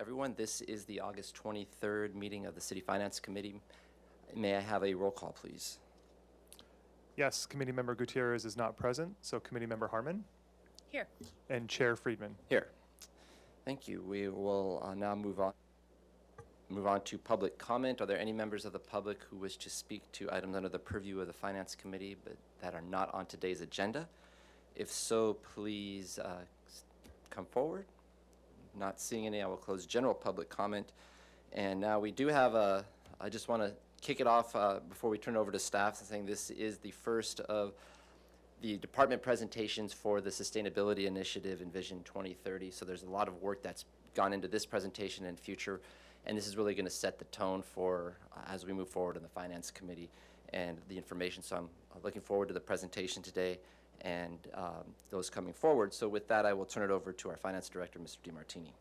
everyone. This is the August 23rd meeting of the City Finance Committee. May I have a roll call, please? Yes, Committee Member Gutierrez is not present, so Committee Member Harmon Here. and Chair Friedman. Here. Thank you. We will now move on to public comment. Are there any members of the public who wish to speak to items under the purview of the Finance Committee but that are not on today's agenda? If so, please come forward. Not seeing any, I will close general public comment. And now we do have I just want to kick it off before we turn it over to staff, saying this is the first of the department presentations for the Sustainability Initiative in Vision 2030. So there's a lot of work that's gone into this presentation and future, and this is really going to set the tone for as we move forward in the Finance Committee and the information. So I'm looking forward to the presentation today and those coming forward. So with that, I will turn it over to our Finance Director, Mr. DeMartini.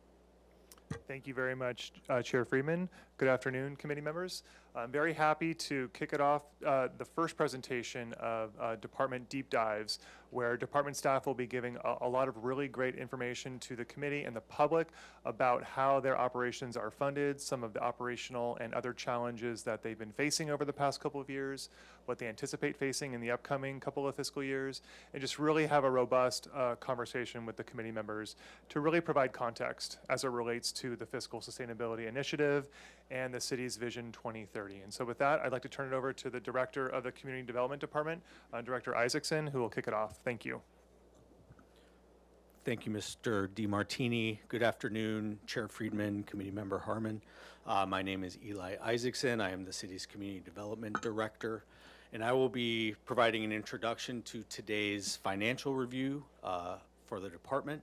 Thank you very much, Chair Friedman. Good afternoon, committee members. I'm very happy to kick it off the first presentation of department deep dives, where department staff will be giving a lot of really great information to the committee and the public about how their operations are funded, some of the operational and other challenges that they've been facing over the past couple of years, what they anticipate facing in the upcoming couple of fiscal years, and just really have a robust conversation with the committee members to really provide context as it relates to the Fiscal Sustainability Initiative and the city's Vision 2030. And so with that, I'd like to turn it over to the Director of the Community Development Department, Director Isaacson, who will kick it off. Thank you. Thank you, Mr. DeMartini. Good afternoon, Chair Friedman, Committee Member Harmon. My name is Eli Isaacson. I am the city's Community Development Director, and I will be providing an introduction to today's financial review for the department.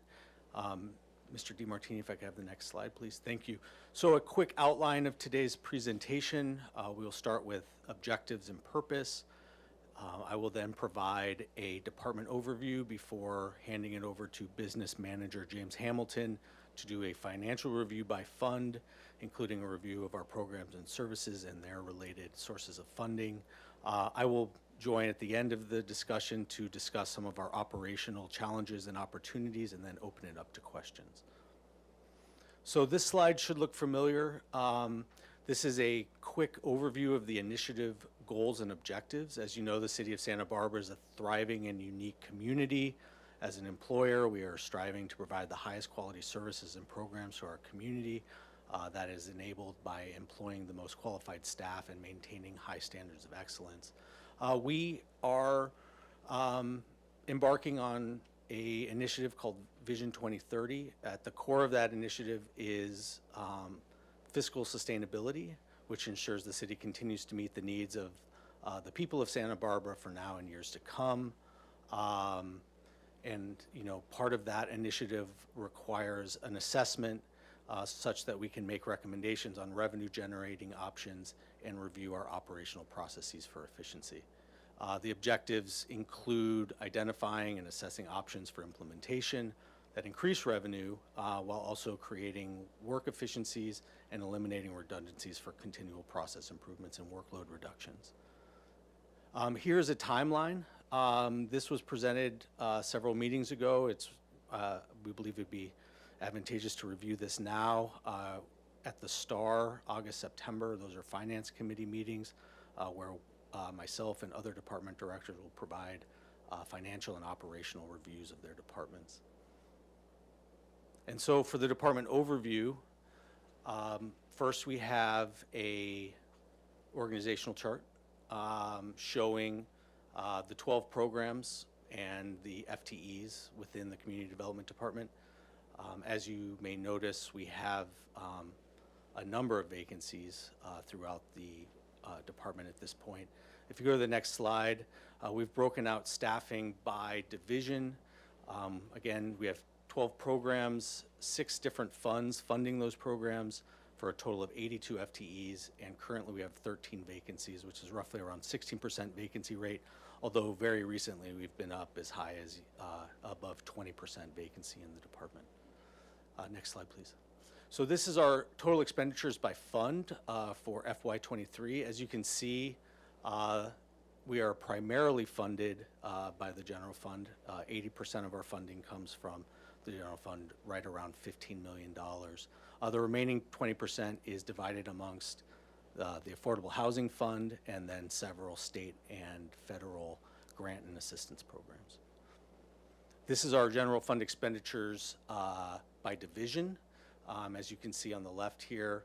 Mr. DeMartini, if I could have the next slide, please. Thank you. So a quick outline of today's presentation. We will start with objectives and purpose. I will then provide a department overview before handing it over to Business Manager James Hamilton to do a financial review by fund, including a review of our programs and services and their related sources of funding. I will join at the end of the discussion to discuss some of our operational challenges and opportunities and then open it up to questions. So this slide should look familiar. This is a quick overview of the initiative goals and objectives. As you know, the City of Santa Barbara is a thriving and unique community. As an employer, we are striving to provide the highest quality services and programs to our community that is enabled by employing the most qualified staff and maintaining high standards of excellence. We are embarking on an initiative called Vision 2030. At the core of that initiative is fiscal sustainability, which ensures the city continues to meet the needs of the people of Santa Barbara for now and years to come. And you know, part of that initiative requires an assessment such that we can make recommendations on revenue generating options and review our operational processes for efficiency. The objectives include identifying and assessing options for implementation that increase revenue while also creating work efficiencies and eliminating redundancies for continual process improvements and workload reductions. Here's a timeline. This was presented several meetings ago. We believe it'd be advantageous to review this now. At the STAR, August, September, those are Finance Committee meetings where myself and other department directors will provide financial and operational reviews of their departments. And so for the department overview, first we have a organizational chart showing the 12 programs and the FTEs within the Community Development Department. As you may notice, we have a number of vacancies throughout the department at this point. If you go to the next slide, we've broken out staffing by division. Again, we have 12 programs, 6 different funds funding those programs for a total of 82 FTEs, and currently we have 13 vacancies, which is roughly around 16% vacancy rate, although very recently we've been up as high as above 20% vacancy in the department. Next slide, please. So this is our total expenditures by fund for FY23. As you can see, we are primarily funded by the general fund. 80% of our funding comes from the general fund, right around $15 million. The remaining 20% is divided amongst the Affordable Housing Fund and then several state and federal grant and assistance programs. This is our general fund expenditures by division. As you can see on the left here,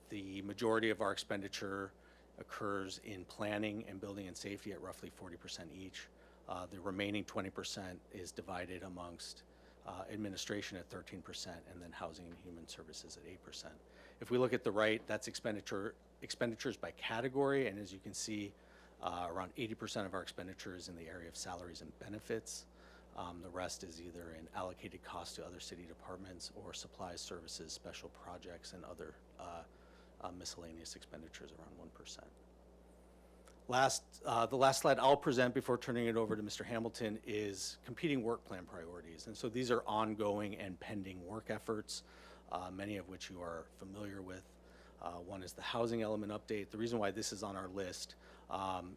the majority of our expenditure occurs in planning and building and safety at roughly 40% each. The remaining 20% is divided amongst administration at 13% and then housing and human services at 8%. If we look at the right, that's expenditures by category, and as you can see, around 80% of our expenditure is in the area of salaries and benefits. The rest is either in allocated costs to other city departments or supplies, services, special projects, and other miscellaneous expenditures around 1%. The last slide I'll present before turning it over to Mr. Hamilton is competing work plan priorities. And so these are ongoing and pending work efforts, many of which you are familiar with. One is the housing element update. The reason why this is on our list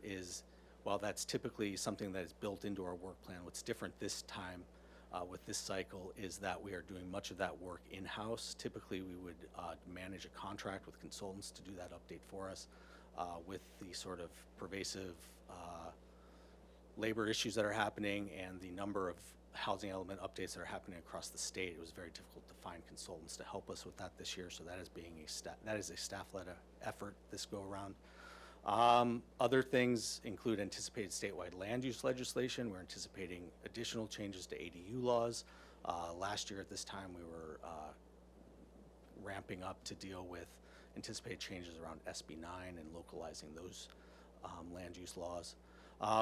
is while that's typically something that is built into our work plan, what's different this time with this cycle is that we are doing much of that work in-house. Typically, we would manage a contract with consultants to do that update for us. With the sort of pervasive labor issues that are happening and the number of housing element updates that are happening across the state, it was very difficult to find consultants to help us with that this year. So that is a staff-led effort this go around. Other things include anticipated statewide land use legislation. We're anticipating additional changes to ADU laws. Last year at this time, we were ramping up to deal with anticipated changes around SB 9 and localizing those land use laws.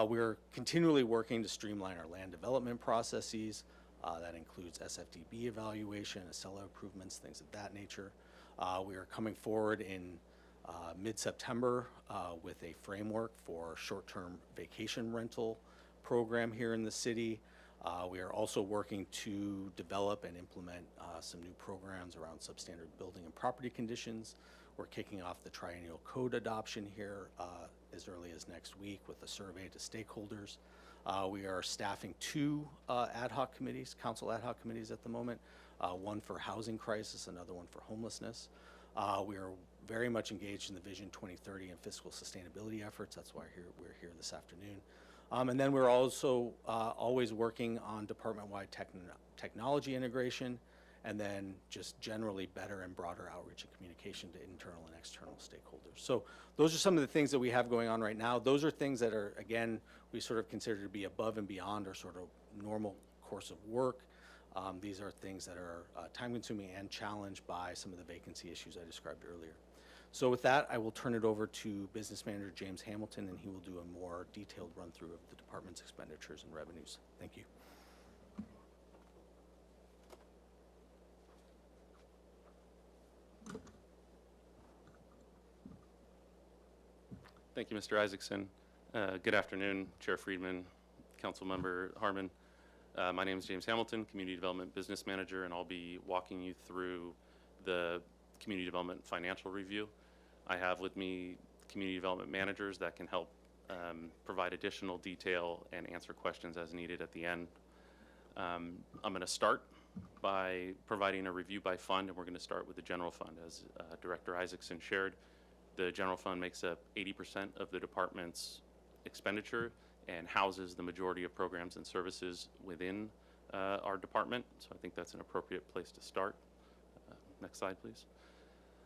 We're continually working to streamline our land development processes. That includes SFDB evaluation, Acela improvements, things of that nature. We are coming forward in mid-September with a framework for short-term vacation rental program here in the city. We are also working to develop and implement some new programs around substandard building and property conditions. We're kicking off the triennial code adoption here as early as next week with a survey to stakeholders. We are staffing 2 ad hoc committees, council ad hoc committees at the moment, one for housing crisis, another one for homelessness. We are very much engaged in the Vision 2030 and fiscal sustainability efforts. That's why we're here this afternoon. And then we're also always working on department-wide technology integration, and then just generally better and broader outreach and communication to internal and external stakeholders. So those are some of the things that we have going on right now. Those are things that are, again, we sort of consider to be above and beyond our sort of normal course of work. These are things that are time-consuming and challenged by some of the vacancy issues I described earlier. So with that, I will turn it over to Business Manager James Hamilton, and he will do a more detailed run-through of the department's expenditures and revenues. Thank you. Thank you, Mr. Isaacson. Good afternoon, Chair Friedman, Councilmember Harmon. My name is James Hamilton, Community Development Business Manager, and I'll be walking you through the Community Development Financial Review. I have with me Community Development Managers that can help provide additional detail and answer questions as needed at the end. I'm going to start by providing a review by fund, and we're going to start with the general fund. As Director Isaacson shared, the general fund makes up 80% of the department's expenditure and houses the majority of programs and services within our department. So I think that's an appropriate place to start. Next slide, please.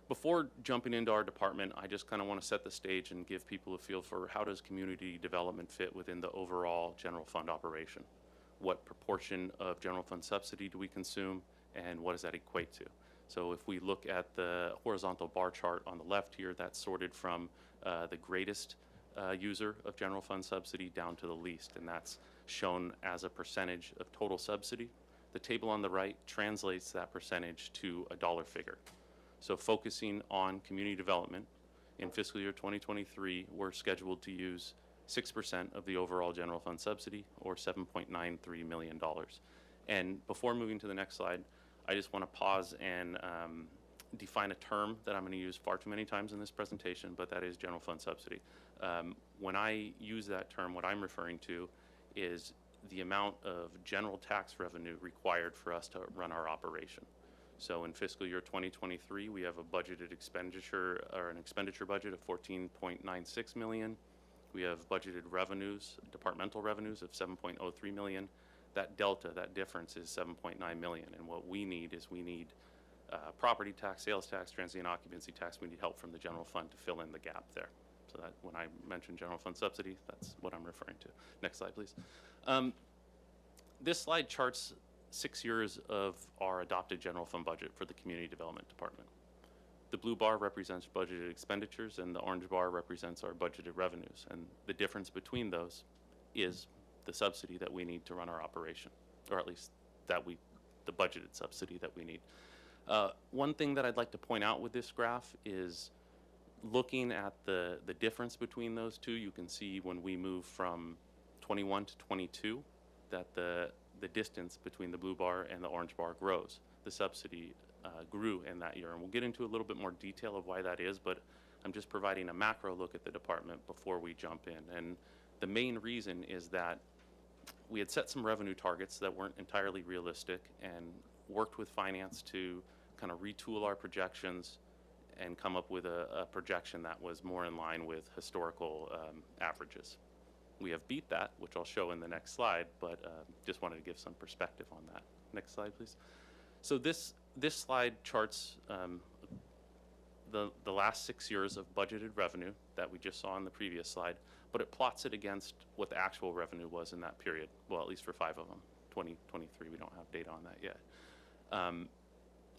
Before jumping into our department, I just kind of want to set the stage and give people a feel for how does community development fit within the overall general fund operation. What proportion of general fund subsidy do we consume, and what does that equate to? So if we look at the horizontal bar chart on the left here, that's sorted from the greatest user of general fund subsidy down to the least, and that's shown as a percentage of total subsidy. The table on the right translates that percentage to a dollar figure. So focusing on community development, in fiscal year 2023, we're scheduled to use 6% of the overall general fund subsidy, or $7.93 million. And before moving to the next slide, I just want to pause and define a term that I'm going to use far too many times in this presentation, but that is general fund subsidy. When I use that term, what I'm referring to is the amount of general tax revenue required for us to run our operation. So in fiscal year 2023, we have a budgeted expenditure, or an expenditure budget of 14.96 million. We have budgeted revenues, departmental revenues of 7.03 million. That delta, that difference is 7.9 million. And what we need is property tax, sales tax, transient occupancy tax. We need help from the general fund to fill in the gap there. So that when I mention general fund subsidy, that's what I'm referring to. Next slide, please. This slide charts 6 years of our adopted general fund budget for the Community Development Department. The blue bar represents budgeted expenditures, and the orange bar represents our budgeted revenues. And the difference between those is the subsidy that we need to run our operation, or at least the budgeted subsidy that we need. One thing that I'd like to point out with this graph is looking at the difference between those two. You can see when we move from 21 to 22 that the distance between the blue bar and the orange bar grows. The subsidy grew in that year, and we'll get into a little bit more detail of why that is, but I'm just providing a macro look at the department before we jump in. And the main reason is that we had set some revenue targets that weren't entirely realistic and worked with finance to kind of retool our projections and come up with a projection that was more in line with historical averages. We have beat that, which I'll show in the next slide, but just wanted to give some perspective on that. Next slide, please. So this slide charts the last 6 years of budgeted revenue that we just saw in the previous slide, but it plots it against what the actual revenue was in that period. Well, at least for 5 of them. 2023, we don't have data on that yet.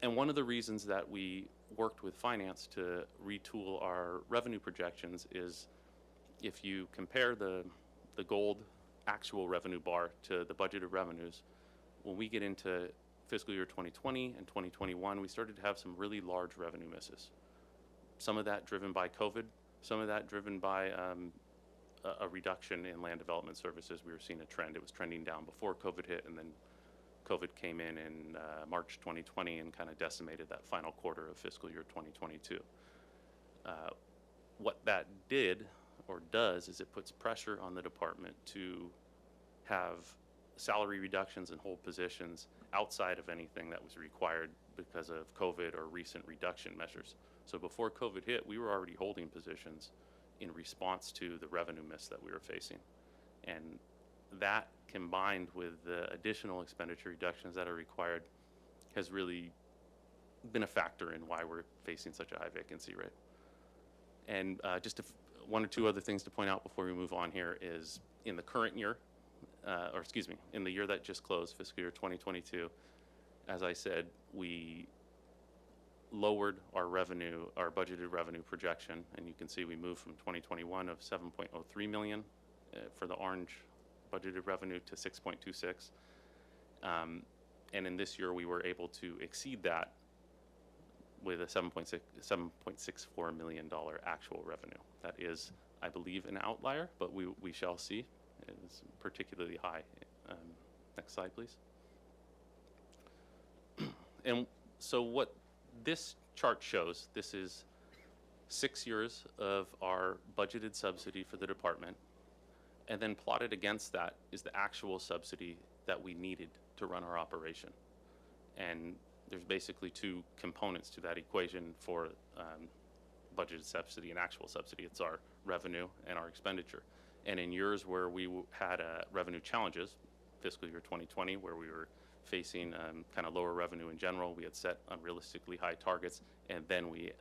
And one of the reasons that we worked with finance to retool our revenue projections is if you compare the gold actual revenue bar to the budgeted revenues, when we get into fiscal year 2020 and 2021, we started to have some really large revenue misses. Some of that driven by COVID, some of that driven by a reduction in land development services. We were seeing a trend. It was trending down before COVID hit, and then COVID came in March 2020 and kind of decimated that final quarter of fiscal year 2022. What that did or does is it puts pressure on the department to have salary reductions and hold positions outside of anything that was required because of COVID or recent reduction measures. So before COVID hit, we were already holding positions in response to the revenue miss that we were facing. And that combined with the additional expenditure reductions that are required has really been a factor in why we're facing such a high vacancy rate. And just one or two other things to point out before we move on here is in the current year, in the year that just closed, fiscal year 2022, as I said, we lowered our revenue, our budgeted revenue projection, and you can see we moved from 2021 of 7.03 million for the orange budgeted revenue to 6.26. And in this year, we were able to exceed that with a $7.64 million actual revenue. That is, I believe, an outlier, but we shall see. It's particularly high. Next slide, please. And so what this chart shows, this is 6 years of our budgeted subsidy for the department, and then plotted against that is the actual subsidy that we needed to run our operation. And there's basically two components to that equation for budgeted subsidy and actual subsidy. It's our revenue and our expenditure. And in years where we had revenue challenges, fiscal year 2020, where we were facing kind of lower revenue in general, we had set unrealistically high targets, and then we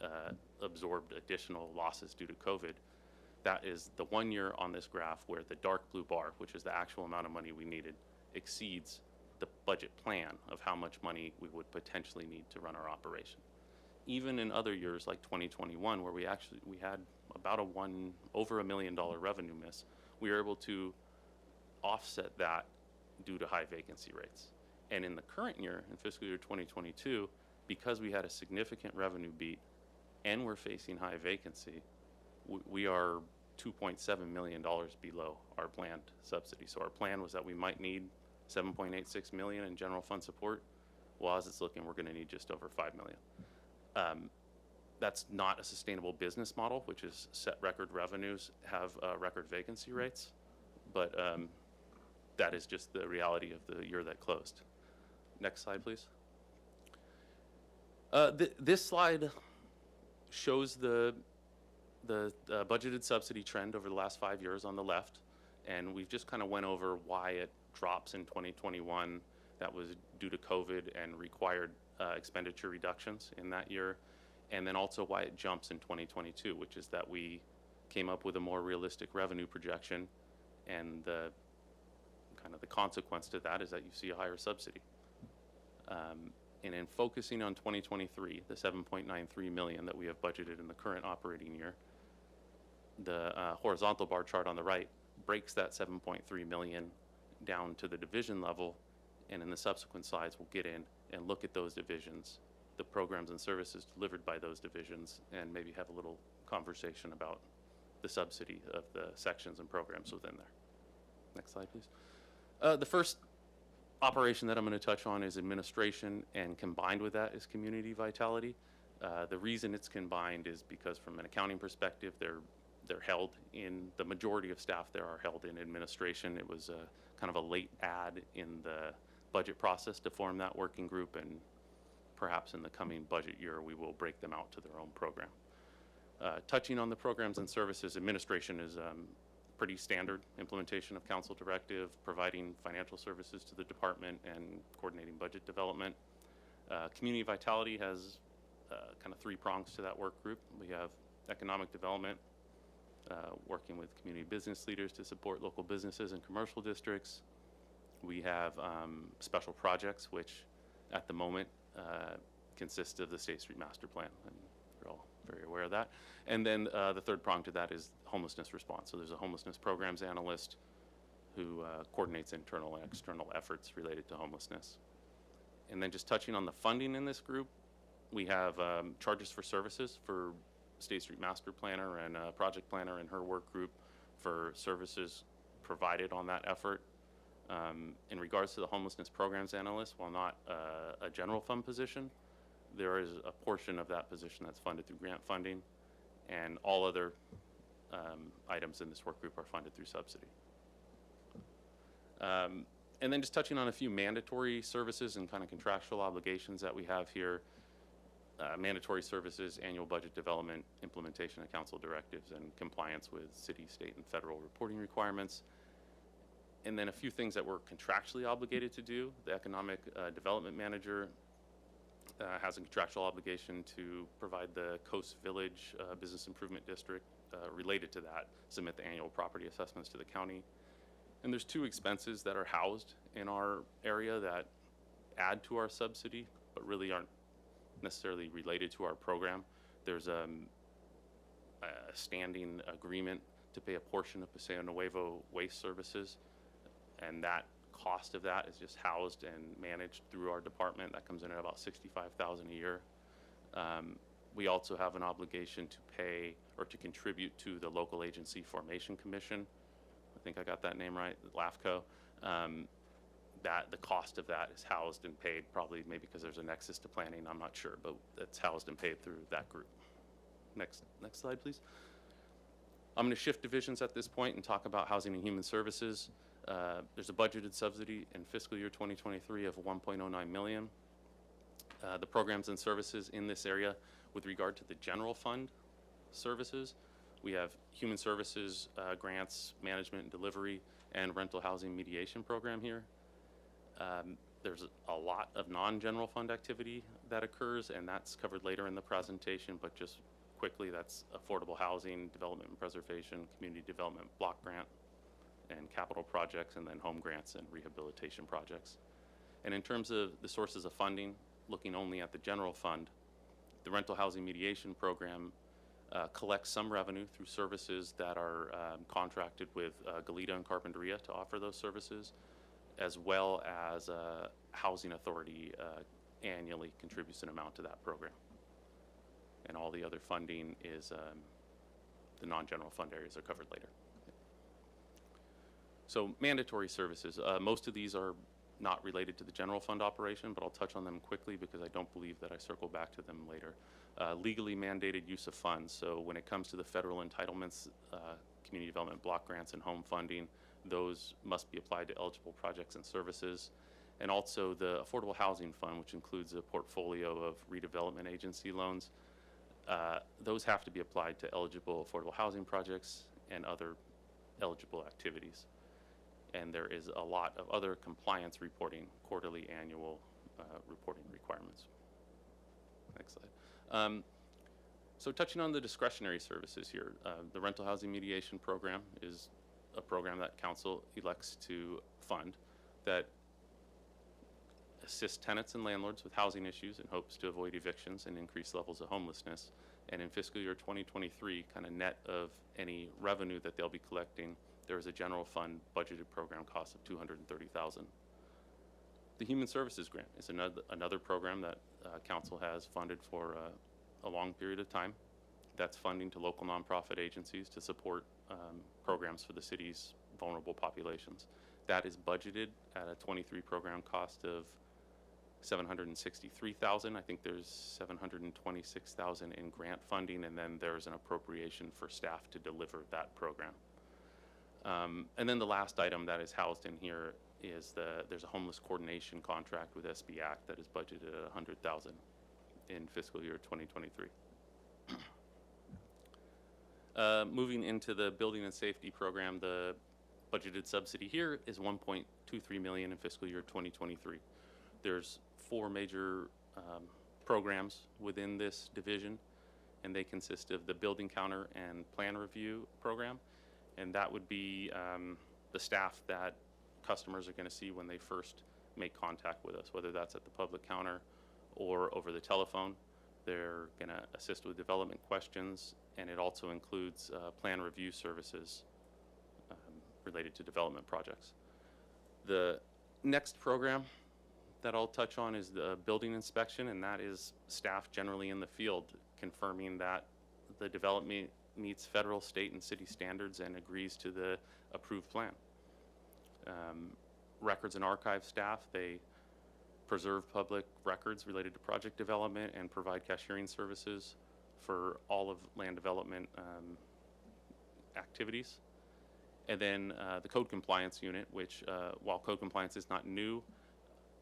absorbed additional losses due to COVID. That is the 1 year on this graph where the dark blue bar, which is the actual amount of money we needed, exceeds the budget plan of how much money we would potentially need to run our operation. Even in other years like 2021, where we had about over $1 million revenue miss, we were able to offset that due to high vacancy rates. And in the current year, in fiscal year 2022, because we had a significant revenue beat and we're facing high vacancy, we are $2.7 million below our planned subsidy. So our plan was that we might need $7.86 million in general fund support. Well, as it's looking, we're going to need just over $5 million. That's not a sustainable business model, which is set record revenues, have record vacancy rates, but that is just the reality of the year that closed. Next slide, please. This slide shows the budgeted subsidy trend over the last 5 years on the left, and we've just kind of went over why it drops in 2021. That was due to COVID and required expenditure reductions in that year, and then also why it jumps in 2022, which is that we came up with a more realistic revenue projection, and the consequence to that is that you see a higher subsidy. And in focusing on 2023, the 7.93 million that we have budgeted in the current operating year, the horizontal bar chart on the right breaks that 7.3 million down to the division level, and in the subsequent slides we'll get in and look at those divisions, the programs and services delivered by those divisions, and maybe have a little conversation about the subsidy of the sections and programs within there. Next slide, please. The first operation that I'm going to touch on is administration, and combined with that is community vitality. The reason it's combined is because from an accounting perspective, they're held in, the majority of staff there are held in administration. It was kind of a late add in the budget process to form that working group, and perhaps in the coming budget year we will break them out to their own program. Touching on the programs and services, administration is pretty standard implementation of council directive, providing financial services to the department and coordinating budget development. Community vitality has kind of 3 prongs to that work group. We have economic development, working with community business leaders to support local businesses and commercial districts. We have special projects, which at the moment consist of the State Street Master Plan, and you're all very aware of that. And then the third prong to that is homelessness response. So there's a homelessness programs analyst who coordinates internal and external efforts related to homelessness. And then just touching on the funding in this group, we have charges for services for State Street Master Planner and Project Planner and her work group for services provided on that effort. In regards to the homelessness programs analyst, while not a general fund position, there is a portion of that position that's funded through grant funding, and all other items in this work group are funded through subsidy. And then just touching on a few mandatory services and kind of contractual obligations that we have here. Mandatory services, annual budget development, implementation of council directives, and compliance with city, state, and federal reporting requirements. And then a few things that we're contractually obligated to do. The economic development manager has a contractual obligation to provide the Coast Village Business Improvement District related to that, submit the annual property assessments to the county. And there's 2 expenses that are housed in our area that add to our subsidy, but really aren't necessarily related to our program. There's a standing agreement to pay a portion of Paseo Nuevo waste services, and that cost of that is just housed and managed through our department. That comes in at about $65,000 a year. We also have an obligation to pay or to contribute to the Local Agency Formation Commission. I think I got that name right, LAFCO. That the cost of that is housed and paid, probably maybe because there's a nexus to planning, I'm not sure, but it's housed and paid through that group. Next slide, please. I'm going to shift divisions at this point and talk about housing and human services. There's a budgeted subsidy in fiscal year 2023 of 1.09 million. The programs and services in this area with regard to the general fund services, we have human services, grants, management and delivery, and rental housing mediation program here. There's a lot of non-general fund activity that occurs, and that's covered later in the presentation, but just quickly, that's affordable housing, development and preservation, community development block grant, and capital projects, and then home grants and rehabilitation projects. And in terms of the sources of funding, looking only at the general fund, the rental housing mediation program collects some revenue through services that are contracted with Goleta and Carpinteria to offer those services, as well as Housing Authority annually contributes an amount to that program. And all the other funding is, the non-general fund areas are covered later. So mandatory services, most of these are not related to the general fund operation, but I'll touch on them quickly because I don't believe that I circle back to them later. Legally mandated use of funds. So when it comes to the federal entitlements, community development block grants and home funding, those must be applied to eligible projects and services. and also the Affordable Housing Fund, which includes a portfolio of redevelopment agency loans. Those have to be applied to eligible affordable housing projects and other eligible activities. And there is a lot of other compliance reporting, quarterly, annual reporting requirements. Next slide. So touching on the discretionary services here, the rental housing mediation program is a program that council elects to fund that assists tenants and landlords with housing issues in hopes to avoid evictions and increase levels of homelessness. And in fiscal year 2023, kind of net of any revenue that they'll be collecting, there is a general fund budgeted program cost of $230,000. The Human Services Grant is another program that council has funded for a long period of time. That's funding to local nonprofit agencies to support programs for the city's vulnerable populations. That is budgeted at a 23 program cost of $763,000. I think there's $726,000 in grant funding, and then there's an appropriation for staff to deliver that program. And then the last item that is housed in here is there's a homeless coordination contract with SB Act that is budgeted at $100,000 in fiscal year 2023. Moving into the building and safety program, the budgeted subsidy here is $1.23 million in fiscal year 2023. There's 4 major programs within this division, and they consist of the building counter and plan review program, and that would be the staff that customers are going to see when they first make contact with us, whether that's at the public counter or over the telephone. They're going to assist with development questions, and it also includes plan review services related to development projects. The next program that I'll touch on is the building inspection, and that is staff generally in the field confirming that the development meets federal, state, and city standards and agrees to the approved plan. Records and archive staff, they preserve public records related to project development and provide cashiering services for all of land development activities. And then the code compliance unit, which while code compliance is not new,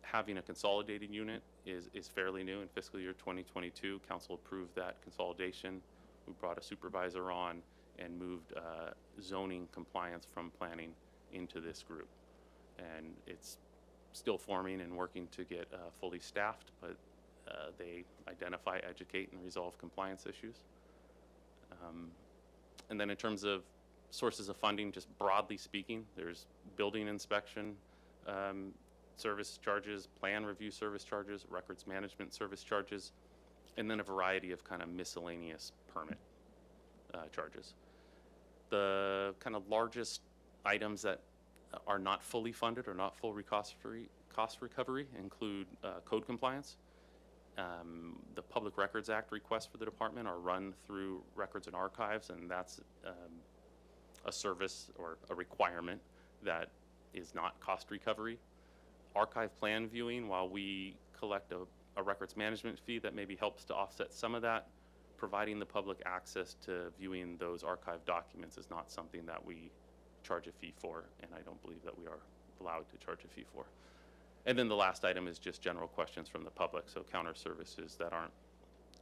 having a consolidated unit is fairly new. In fiscal year 2022, council approved that consolidation. We brought a supervisor on and moved zoning compliance from planning into this group. And it's still forming and working to get fully staffed, but they identify, educate, and resolve compliance issues. And then in terms of sources of funding, just broadly speaking, there's building inspection service charges, plan review service charges, records management service charges, and then a variety of kind of miscellaneous permit charges. The kind of largest items that are not fully funded or not full cost recovery include code compliance. The Public Records Act requests for the department are run through Records and Archives, and that's a service or a requirement that is not cost recovery. Archive plan viewing, while we collect a records management fee that maybe helps to offset some of that, providing the public access to viewing those archive documents is not something that we charge a fee for, and I don't believe that we are allowed to charge a fee for. And then the last item is just general questions from the public, so counter services that aren't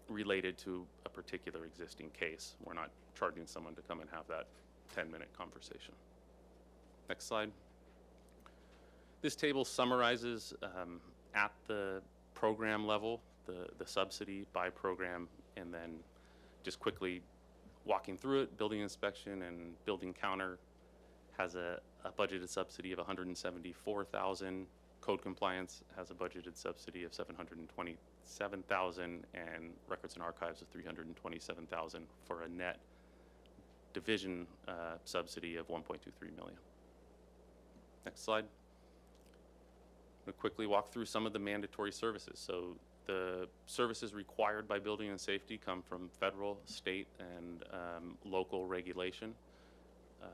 related to a particular existing case. We're not charging someone to come and have that 10-minute conversation. Next slide. This table summarizes at the program level the subsidy by program, and then just quickly walking through it. Building inspection and building counter has a budgeted subsidy of $174,000. Code compliance has a budgeted subsidy of $727,000, and records and archives of $327,000 for a net division subsidy of $1.23 million. Next slide. I'm going to quickly walk through some of the mandatory services. So the services required by building and safety come from federal, state, and local regulation.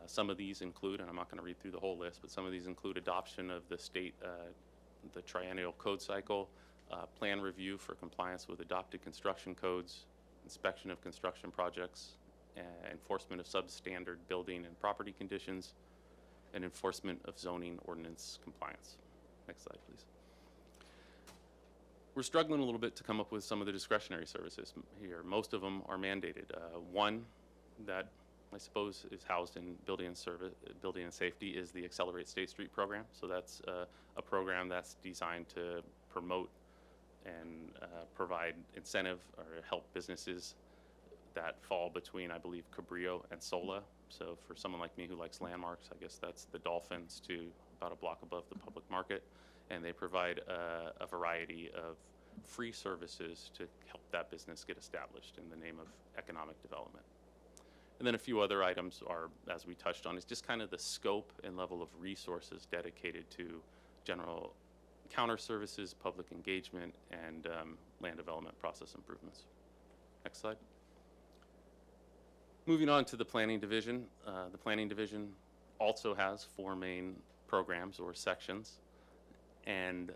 Some of these include, and I'm not going to read through the whole list, but some of these include adoption of the state, the triennial code cycle, plan review for compliance with adopted construction codes, inspection of construction projects, enforcement of substandard building and property conditions, and enforcement of zoning ordinance compliance. Next slide, please. We're struggling a little bit to come up with some of the discretionary services here. Most of them are mandated. One that I suppose is housed in building and safety is the Accelerate State Street program. So that's a program that's designed to promote and provide incentive or help businesses that fall between, I believe, Cabrillo and Sola. So for someone like me who likes landmarks, I guess that's the Dolphins to about a block above the public market. And they provide a variety of free services to help that business get established in the name of economic development. And then a few other items are, as we touched on, is just kind of the scope and level of resources dedicated to general counter services, public engagement, and land development process improvements. Next slide. Moving on to the Planning Division. The Planning Division also has 4 main programs or sections, and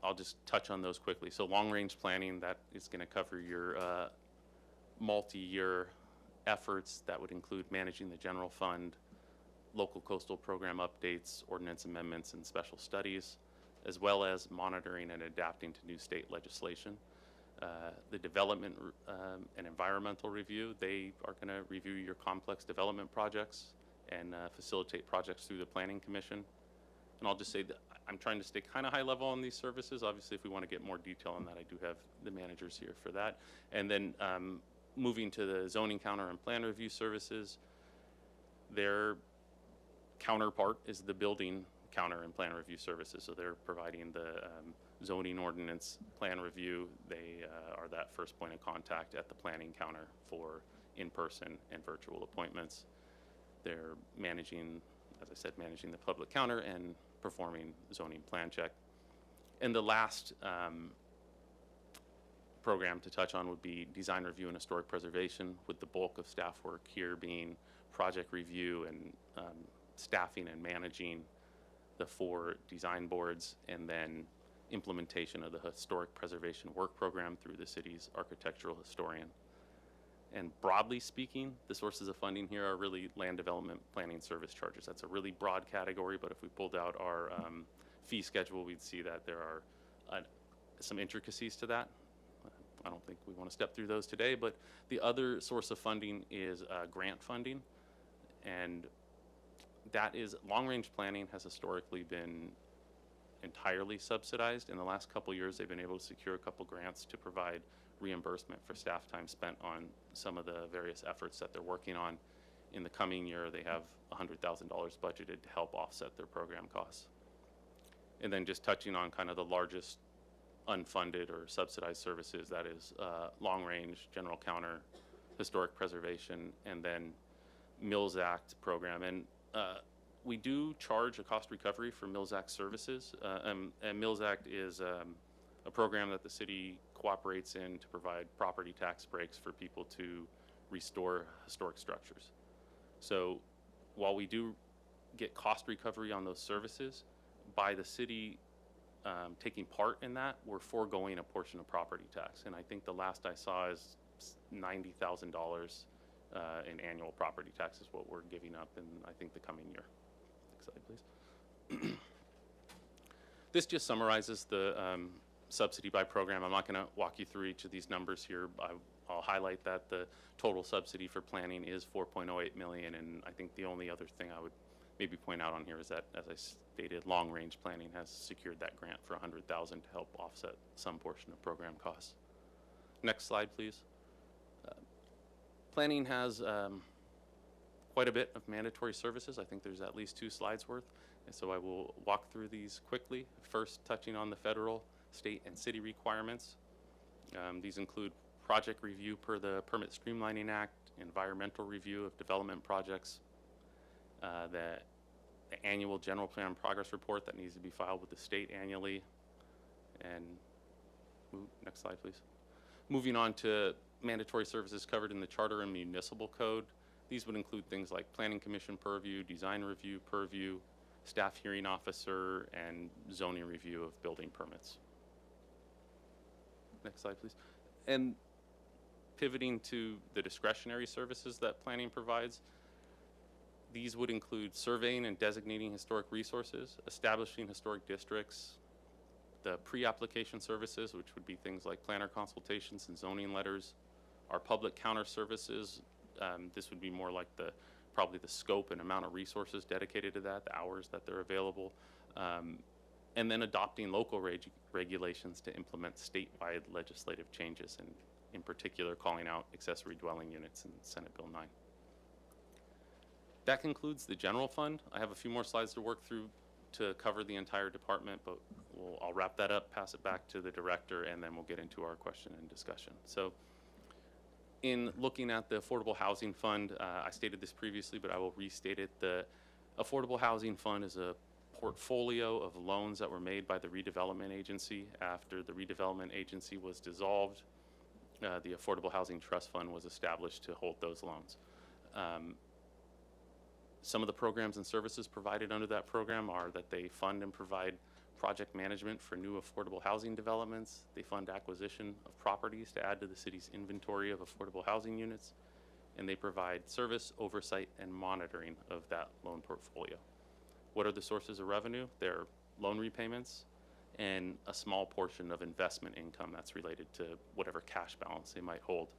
I'll just touch on those quickly. So long-range planning, that is going to cover your multi-year efforts. That would include managing the general fund, local coastal program updates, ordinance amendments, and special studies, as well as monitoring and adapting to new state legislation. The development and environmental review, they are going to review your complex development projects and facilitate projects through the Planning Commission. And I'll just say that I'm trying to stay kind of high level on these services. Obviously, if we want to get more detail on that, I do have the managers here for that. And then moving to the zoning counter and plan review services, their counterpart is the building counter and plan review services. So they're providing the zoning ordinance plan review. They are that first point of contact at the planning counter for in-person and virtual appointments. They're managing, as I said, managing the public counter and performing zoning plan check. And the last program to touch on would be design review and historic preservation, with the bulk of staff work here being project review and staffing and managing the 4 design boards, and then implementation of the historic preservation work program through the city's architectural historian. And broadly speaking, the sources of funding here are really land development planning service charges. That's a really broad category, but if we pulled out our fee schedule, we'd see that there are some intricacies to that. I don't think we want to step through those today, but the other source of funding is grant funding. And that is, long-range planning has historically been entirely subsidized. In the last couple years, they've been able to secure a couple grants to provide reimbursement for staff time spent on some of the various efforts that they're working on. In the coming year, they have $100,000 budgeted to help offset their program costs. And then just touching on kind of the largest unfunded or subsidized services, that is long-range, general counter, historic preservation, and then Mills Act program. And we do charge a cost recovery for Mills Act services, and Mills Act is a program that the city cooperates in to provide property tax breaks for people to restore historic structures. So while we do get cost recovery on those services, by the city taking part in that, we're foregoing a portion of property tax. And I think the last I saw is $90,000 in annual property tax is what we're giving up in, I think, the coming year. Next slide, please. This just summarizes the subsidy by program. I'm not going to walk you through each of these numbers here. I'll highlight that the total subsidy for planning is $4.08 million, and I think the only other thing I would maybe point out on here is that, as I stated, long-range planning has secured that grant for $100,000 to help offset some portion of program costs. Next slide, please. Planning has quite a bit of mandatory services. I think there's at least 2 slides worth, and so I will walk through these quickly. First, touching on the federal, state, and city requirements. These include project review per the Permit Streamlining Act, environmental review of development projects, the annual general plan progress report that needs to be filed with the state annually, and next slide, please. Moving on to mandatory services covered in the Charter and Municipal Code. These would include things like Planning Commission purview, design review purview, staff hearing officer, and zoning review of building permits. Next slide, please. And pivoting to the discretionary services that planning provides, these would include surveying and designating historic resources, establishing historic districts, the pre-application services, which would be things like planner consultations and zoning letters. Our public counter services, this would be more like probably the scope and amount of resources dedicated to that, the hours that they're available. And then adopting local regulations to implement statewide legislative changes, and in particular calling out accessory dwelling units in Senate Bill 9. That concludes the general fund. I have a few more slides to work through to cover the entire department, but I'll wrap that up, pass it back to the director, and then we'll get into our question and discussion. So in looking at the Affordable Housing Fund, I stated this previously, but I will restate it. The Affordable Housing Fund is a portfolio of loans that were made by the redevelopment agency. After the redevelopment agency was dissolved, the Affordable Housing Trust Fund was established to hold those loans. Some of the programs and services provided under that program are that they fund and provide project management for new affordable housing developments. They fund acquisition of properties to add to the city's inventory of affordable housing units. And they provide service, oversight, and monitoring of that loan portfolio. What are the sources of revenue? They're loan repayments and a small portion of investment income that's related to whatever cash balance they might hold.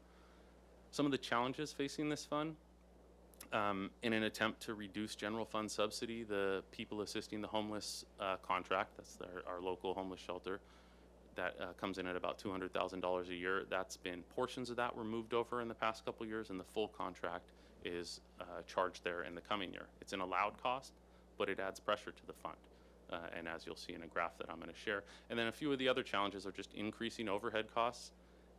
Some of the challenges facing this fund, in an attempt to reduce general fund subsidy, the People Assisting the Homeless contract, that's our local homeless shelter, that comes in at about $200,000 a year. That's been, portions of that were moved over in the past couple years, and the full contract is charged there in the coming year. It's an allowed cost, but it adds pressure to the fund, and as you'll see in a graph that I'm going to share. And then a few of the other challenges are just increasing overhead costs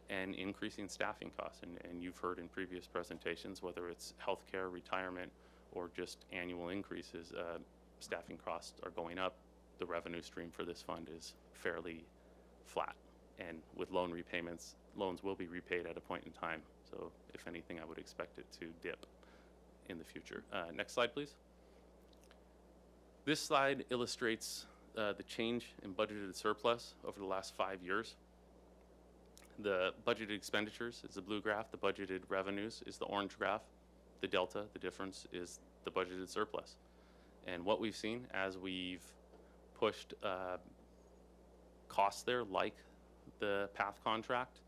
and increasing staffing costs. And you've heard in previous presentations, whether it's healthcare, retirement, or just annual increases, staffing costs are going up. The revenue stream for this fund is fairly flat. And with loan repayments, loans will be repaid at a point in time. So if anything, I would expect it to dip in the future. Next slide, please. This slide illustrates the change in budgeted surplus over the last 5 years. The budgeted expenditures is the blue graph. The budgeted revenues is the orange graph. The delta, the difference, is the budgeted surplus. And what we've seen as we've pushed costs there, like the PATH contract,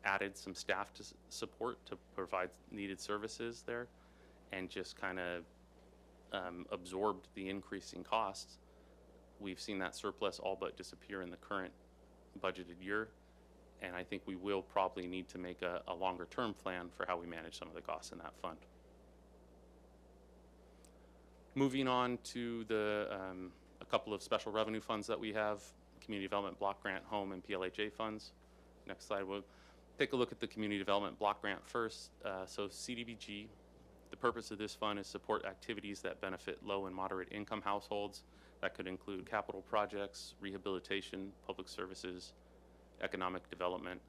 added some staff to support to provide needed services there, and just kind of absorbed the increasing costs, we've seen that surplus all but disappear in the current budgeted year. And I think we will probably need to make a longer term plan for how we manage some of the costs in that fund. Moving on to a couple of special revenue funds that we have, Community Development Block Grant, Home, and PLHA funds. Next slide, we'll take a look at the Community Development Block Grant first. So CDBG, the purpose of this fund is support activities that benefit low and moderate income households. That could include capital projects, rehabilitation, public services, economic development,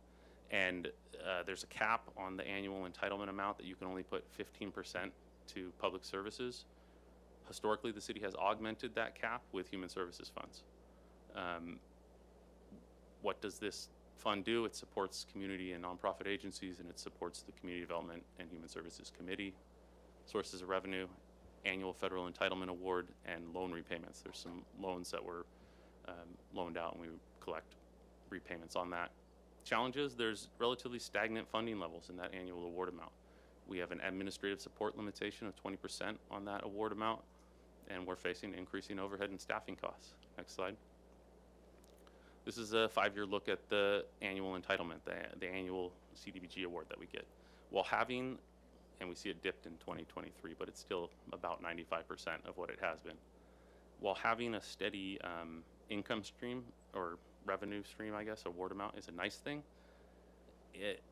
and there's a cap on the annual entitlement amount that you can only put 15% to public services. Historically, the city has augmented that cap with human services funds. What does this fund do? It supports community and nonprofit agencies, and it supports the Community Development and Human Services Committee. Sources of revenue, annual federal entitlement award, and loan repayments. There's some loans that were loaned out, and we collect repayments on that. Challenges, there's relatively stagnant funding levels in that annual award amount. We have an administrative support limitation of 20% on that award amount, and we're facing increasing overhead and staffing costs. Next slide. This is a 5-year look at the annual entitlement, the annual CDBG award that we get. While having, and we see it dipped in 2023, but it's still about 95% of what it has been. While having a steady income stream, or revenue stream, I guess, award amount is a nice thing,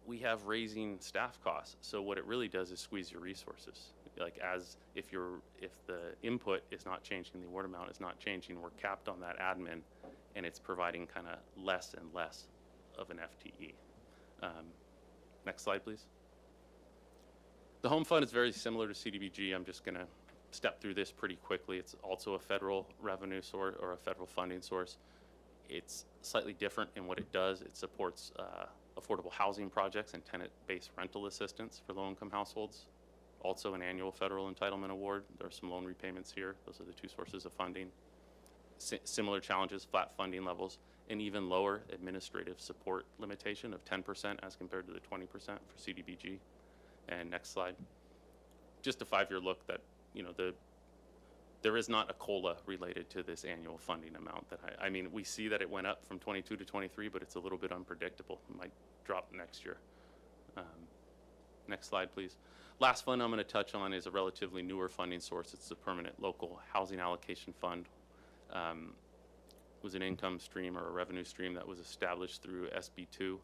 we have raising staff costs. So what it really does is squeeze your resources. Like if the input is not changing, the award amount is not changing, we're capped on that admin, and it's providing kind of less and less of an FTE. Next slide, please. The Home Fund is very similar to CDBG. I'm just going to step through this pretty quickly. It's also a federal revenue source, or a federal funding source. It's slightly different in what it does. It supports affordable housing projects and tenant-based rental assistance for low-income households. Also an annual federal entitlement award. There are some loan repayments here. Those are the two sources of funding. Similar challenges, flat funding levels, an even lower administrative support limitation of 10% as compared to the 20% for CDBG. And next slide. Just a 5-year look that, there is not a COLA related to this annual funding amount. I mean, we see that it went up from 22 to 23, but it's a little bit unpredictable. It might drop next year. Next slide, please. Last fund I'm going to touch on is a relatively newer funding source. It's the Permanent Local Housing Allocation Fund. It was an income stream or a revenue stream that was established through SB2.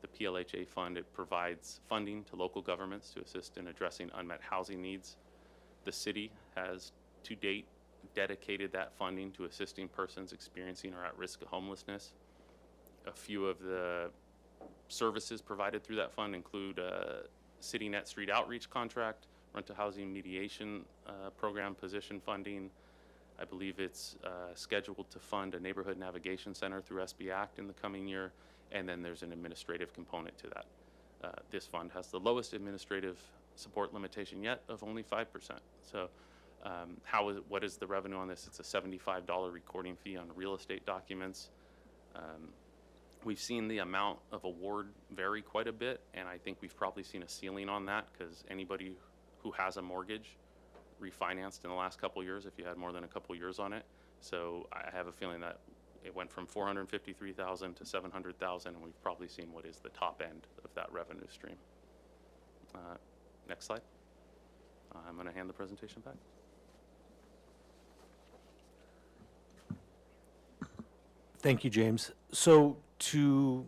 The PLHA fund, it provides funding to local governments to assist in addressing unmet housing needs. The city has, to date, dedicated that funding to assisting persons experiencing or at risk of homelessness. A few of the services provided through that fund include City Net Street Outreach Contract, Rental Housing Mediation Program position funding. I believe it's scheduled to fund a neighborhood navigation center through SB Act in the coming year, and then there's an administrative component to that. This fund has the lowest administrative support limitation yet of only 5%. So what is the revenue on this? It's a $75 recording fee on real estate documents. We've seen the amount of award vary quite a bit, and I think we've probably seen a ceiling on that because anybody who has a mortgage refinanced in the last couple years if you had more than a couple years on it. So I have a feeling that it went from $453,000 to $700,000, and we've probably seen what is the top end of that revenue stream. Next slide. I'm going to hand the presentation back. Thank you, James. So to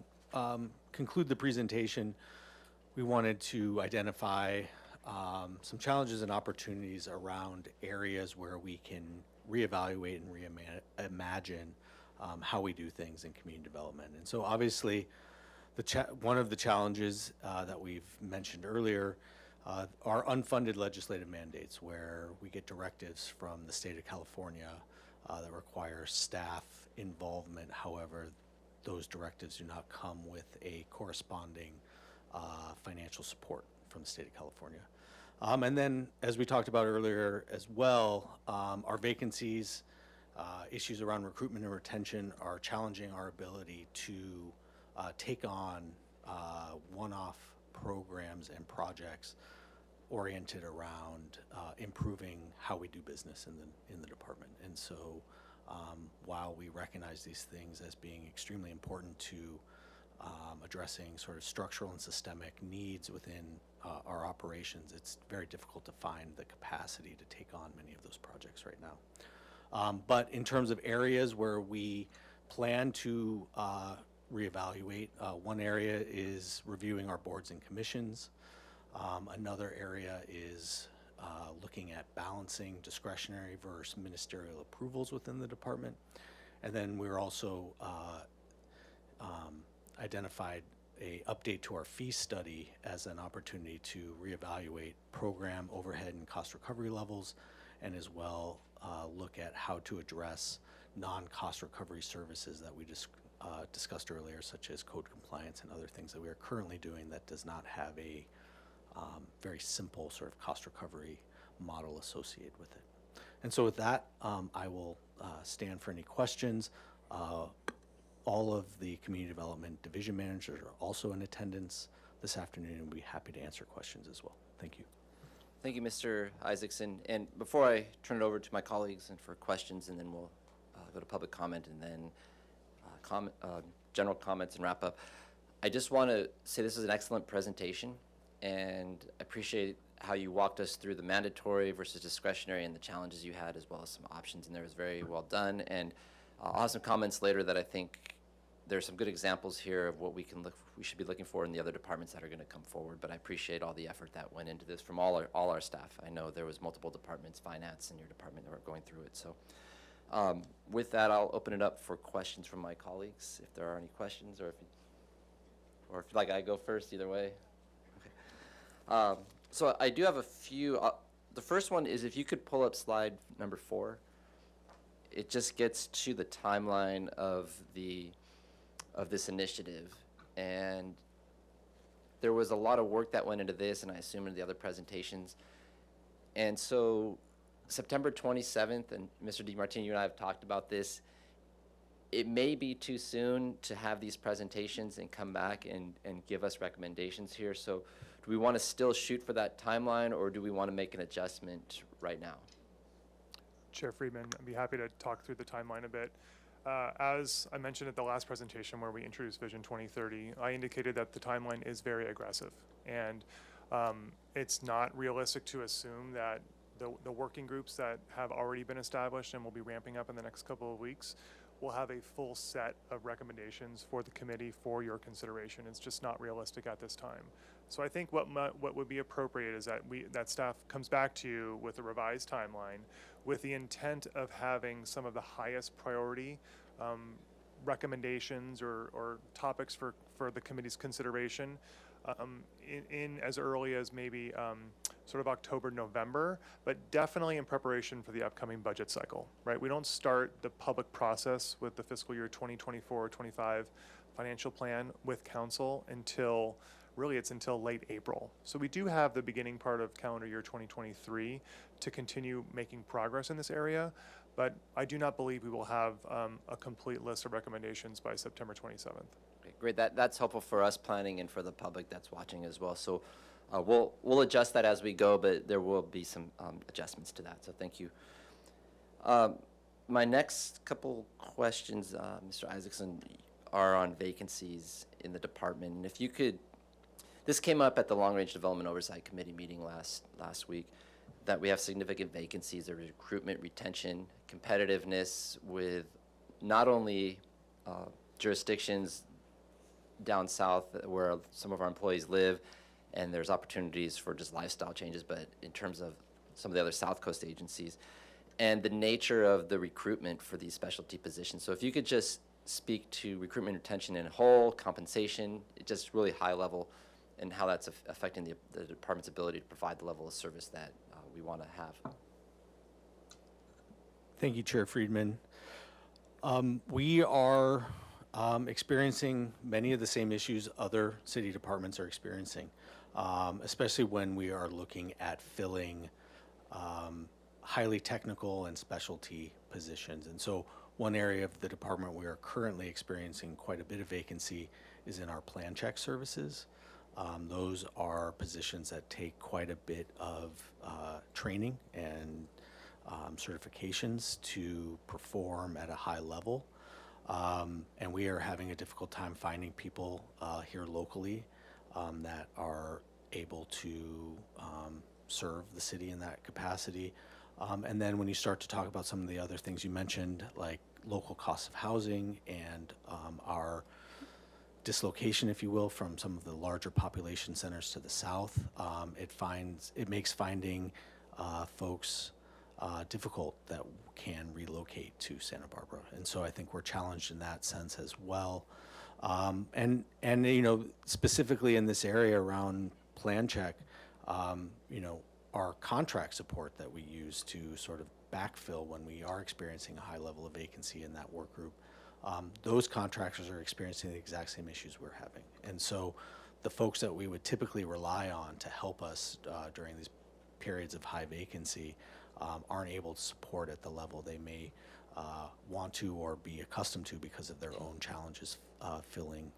conclude the presentation, we wanted to identify some challenges and opportunities around areas where we can reevaluate and reimagine how we do things in community development. And so obviously, one of the challenges that we've mentioned earlier are unfunded legislative mandates, where we get directives from the state of California that require staff involvement. However, those directives do not come with a corresponding financial support from the state of California. And then, as we talked about earlier as well, our vacancies, issues around recruitment and retention are challenging our ability to take on one-off programs and projects oriented around improving how we do business in the department. And so while we recognize these things as being extremely important to addressing sort of structural and systemic needs within our operations, it's very difficult to find the capacity to take on many of those projects right now. But in terms of areas where we plan to reevaluate, one area is reviewing our boards and commissions. Another area is looking at balancing discretionary versus ministerial approvals within the department. And then we're also identified a update to our fee study as an opportunity to reevaluate program overhead and cost recovery levels, and as well look at how to address non-cost recovery services that we just discussed earlier, such as code compliance and other things that we are currently doing that does not have a very simple sort of cost recovery model associated with it. And so with that, I will stand for any questions. All of the community development division managers are also in attendance this afternoon, and we'll be happy to answer questions as well. Thank you. Thank you, Mr. Isaacson. And before I turn it over to my colleagues and for questions, and then we'll go to public comment and then general comments and wrap up, I just want to say this is an excellent presentation, and I appreciate how you walked us through the mandatory versus discretionary and the challenges you had, as well as some options, and there was very well done. And I'll have some comments later that I think there's some good examples here of what we should be looking for in the other departments that are going to come forward. But I appreciate all the effort that went into this from all our staff. I know there was multiple departments, finance and your department, that were going through it. So with that, I'll open it up for questions from my colleagues, if there are any questions, or if you'd like I go first, either way. Okay. So I do have a few. The first one is, if you could pull up slide number 4. It just gets to the timeline of this initiative, and there was a lot of work that went into this, and I assume into the other presentations. And so September 27th, and Mr. DiMartini, you and I have talked about this, it may be too soon to have these presentations and come back and give us recommendations here. So do we want to still shoot for that timeline, or do we want to make an adjustment right now? Chair Friedman, I'd be happy to talk through the timeline a bit. As I mentioned at the last presentation where we introduced Vision 2030, I indicated that the timeline is very aggressive. And it's not realistic to assume that the working groups that have already been established and will be ramping up in the next couple of weeks will have a full set of recommendations for the committee for your consideration. It's just not realistic at this time. So I think what would be appropriate is that staff comes back to you with a revised timeline with the intent of having some of the highest priority recommendations or topics for the committee's consideration in as early as maybe sort of October, November, but definitely in preparation for the upcoming budget cycle, right? We don't start the public process with the fiscal year 2024-25 financial plan with council until late April. So we do have the beginning part of calendar year 2023 to continue making progress in this area, but I do not believe we will have a complete list of recommendations by September 27th. Okay, great. That's helpful for us planning and for the public that's watching as well. So we'll adjust that as we go, but there will be some adjustments to that. So thank you. My next couple questions, Mr. Isaacson, are on vacancies in the department. And if you could, this came up at the Long Range Development Oversight Committee meeting last week, that we have significant vacancies of recruitment, retention, competitiveness with not only jurisdictions down south where some of our employees live, and there's opportunities for just lifestyle changes, but in terms of some of the other South Coast agencies, and the nature of the recruitment for these specialty positions. So if you could just speak to recruitment, retention in whole, compensation, just really high level, and how that's affecting the department's ability to provide the level of service that we want to have. Thank you, Chair Friedman. We are experiencing many of the same issues other city departments are experiencing, especially when we are looking at filling highly technical and specialty positions. And so one area of the department we are currently experiencing quite a bit of vacancy is in our plan check services. Those are positions that take quite a bit of training and certifications to perform at a high level. And we are having a difficult time finding people here locally that are able to serve the city in that capacity. And then when you start to talk about some of the other things you mentioned, like local costs of housing and our dislocation, if you will, from some of the larger population centers to the south, it makes finding folks difficult that can relocate to Santa Barbara. And so I think we're challenged in that sense as well. And you know, specifically in this area around plan check, you know, our contract support that we use to sort of backfill when we are experiencing a high level of vacancy in that work group, those contractors are experiencing the exact same issues we're having. And so the folks that we would typically rely on to help us during these periods of high vacancy aren't able to support at the level they may want to or be accustomed to because of their own challenges filling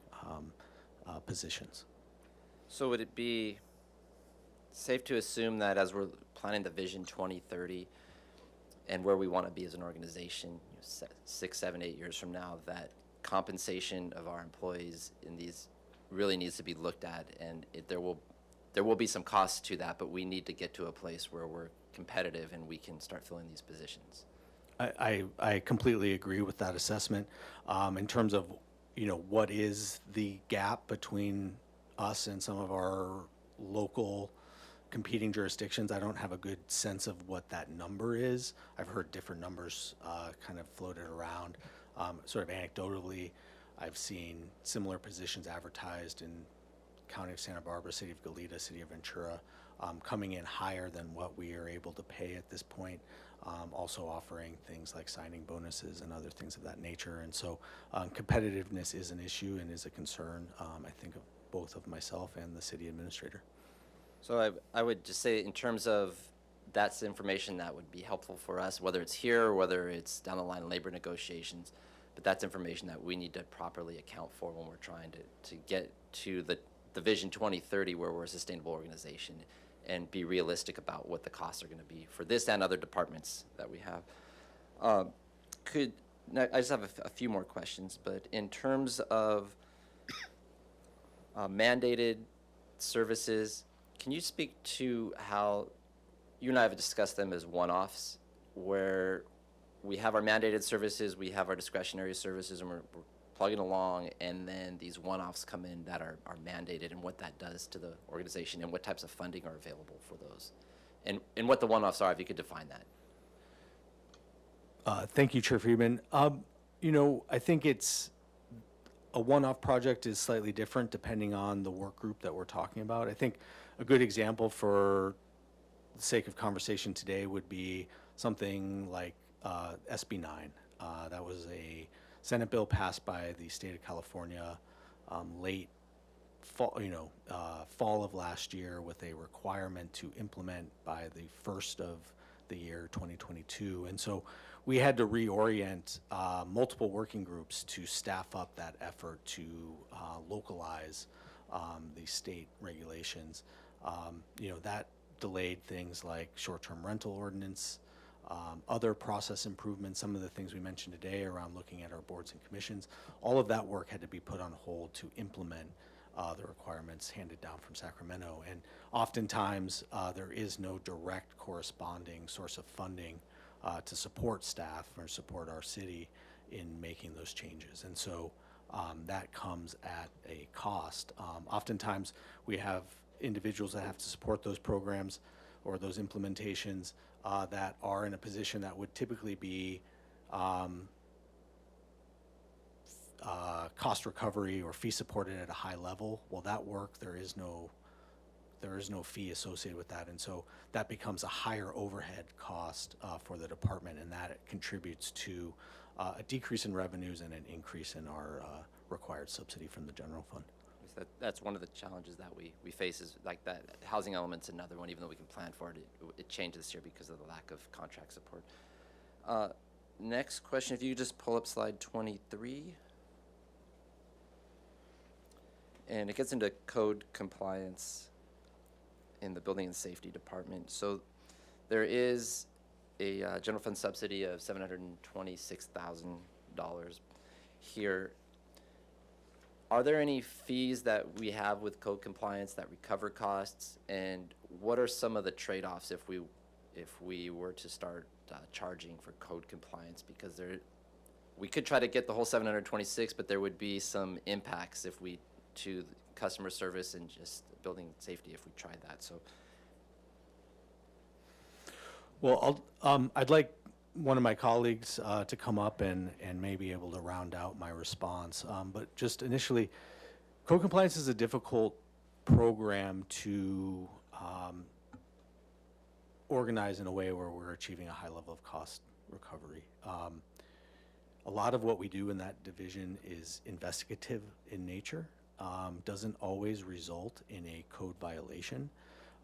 positions. So would it be safe to assume that as we're planning the Vision 2030 and where we want to be as an organization, you know, 6, 7, 8 years from now, that compensation of our employees in these really needs to be looked at, and there will be some costs to that, but we need to get to a place where we're competitive and we can start filling these positions. I completely agree with that assessment. In terms of, you know, what is the gap between us and some of our local competing jurisdictions, I don't have a good sense of what that number is. I've heard different numbers kind of floated around. Sort of anecdotally, I've seen similar positions advertised in County of Santa Barbara, City of Goleta, City of Ventura, coming in higher than what we are able to pay at this point. Also offering things like signing bonuses and other things of that nature. And so competitiveness is an issue and is a concern, I think, of both of myself and the city administrator. So I would just say, in terms of that's information that would be helpful for us, whether it's here or whether it's down the line in labor negotiations. but that's information that we need to properly account for when we're trying to get to the Vision 2030, where we're a sustainable organization, and be realistic about what the costs are going to be for this and other departments that we have. I just have a few more questions, but in terms of mandated services, can you speak to how you and I have discussed them as one-offs, where we have our mandated services, we have our discretionary services, and we're plugging along, and then these one-offs come in that are mandated, and what that does to the organization, and what types of funding are available for those, and what the one-offs are, if you could define that. Thank you, Chair Friedman. I think it's a one-off project is slightly different depending on the work group that we're talking about. I think a good example for the sake of conversation today would be something like SB 9. That was a Senate bill passed by the state of California late fall, fall of last year, with a requirement to implement by the first of the year 2022. And so we had to reorient multiple working groups to staff up that effort to localize the state regulations. That delayed things like short-term rental ordinance, other process improvements, some of the things we mentioned today around looking at our boards and commissions. All of that work had to be put on hold to implement the requirements handed down from Sacramento. And oftentimes there is no direct corresponding source of funding to support staff or support our city in making those changes. And so that comes at a cost. Oftentimes we have individuals that have to support those programs or those implementations that are in a position that would typically be cost recovery or fee supported at a high level. Well, that work, there is no fee associated with that, and so that becomes a higher overhead cost for the department, and that contributes to a decrease in revenues and an increase in our required subsidy from the general fund. That's one of the challenges that we face, is like that housing element's another one. Even though we can plan for it, it changed this year because of the lack of contract support. Next question, if you could just pull up slide 23. And it gets into code compliance in the Building and Safety Department. So there is a general fund subsidy of $726,000 here. Are there any fees that we have with code compliance that recover costs? And what are some of the trade-offs if we were to start charging for code compliance? Because we could try to get the whole 726, but there would be some impacts if we to customer service and just building safety if we tried that. So, well, I'd like one of my colleagues to come up and may be able to round out my response. But just initially, code compliance is a difficult program to organize in a way where we're achieving a high level of cost recovery. A lot of what we do in that division is investigative in nature. Doesn't always result in a code violation.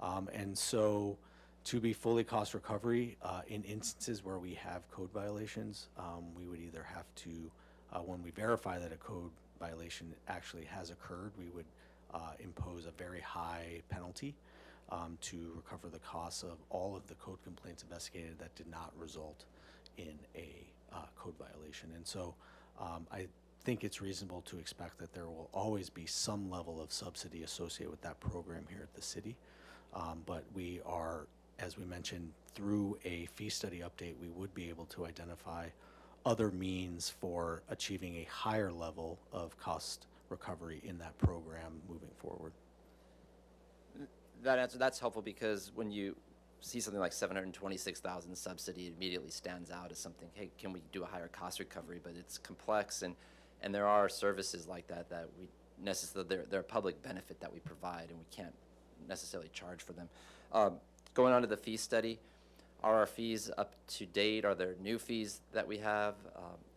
And so to be fully cost recovery, in instances where we have code violations, we would either have to, when we verify that a code violation actually has occurred, we would impose a very high penalty to recover the costs of all of the code complaints investigated that did not result in a code violation. And so I think it's reasonable to expect that there will always be some level of subsidy associated with that program here at the city. But we are, as we mentioned, through a fee study update, we would be able to identify other means for achieving a higher level of cost recovery in that program moving forward. that answer, that's helpful, because when you see something like 726,000 subsidy, it immediately stands out as something, hey, can we do a higher cost recovery? But it's complex, and there are services like that we necessarily, they're a public benefit that we provide, and we can't necessarily charge for them. Going on to the fee study, are our fees up to date? Are there new fees that we have?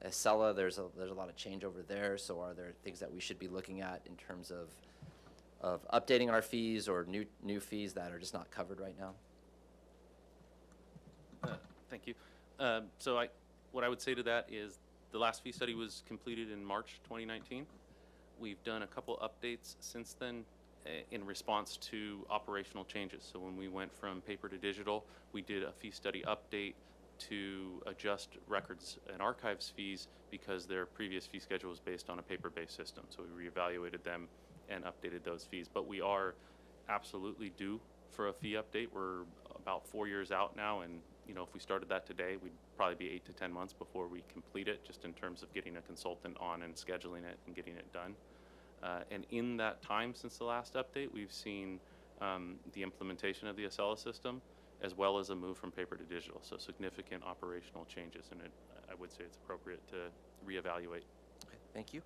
Acela, there's a lot of change over there, so are there things that we should be looking at in terms of updating our fees, or new fees that are just not covered right now? Thank you. So what I would say to that is The last fee study was completed in March 2019. We've done a couple updates since then in response to operational changes. So when we went from paper to digital, we did a fee study update to adjust records and archives fees because their previous fee schedule was based on a paper-based system. So we reevaluated them and updated those fees. But we are absolutely due for a fee update. We're about 4 years out now, and if we started that today, we'd probably be 8 to 10 months before we complete it, just in terms of getting a consultant on and scheduling it and getting it done. And in that time since the last update, we've seen the implementation of the Acela system, as well as a move from paper to digital. So significant operational changes, and I would say it's appropriate to reevaluate. Okay, thank you.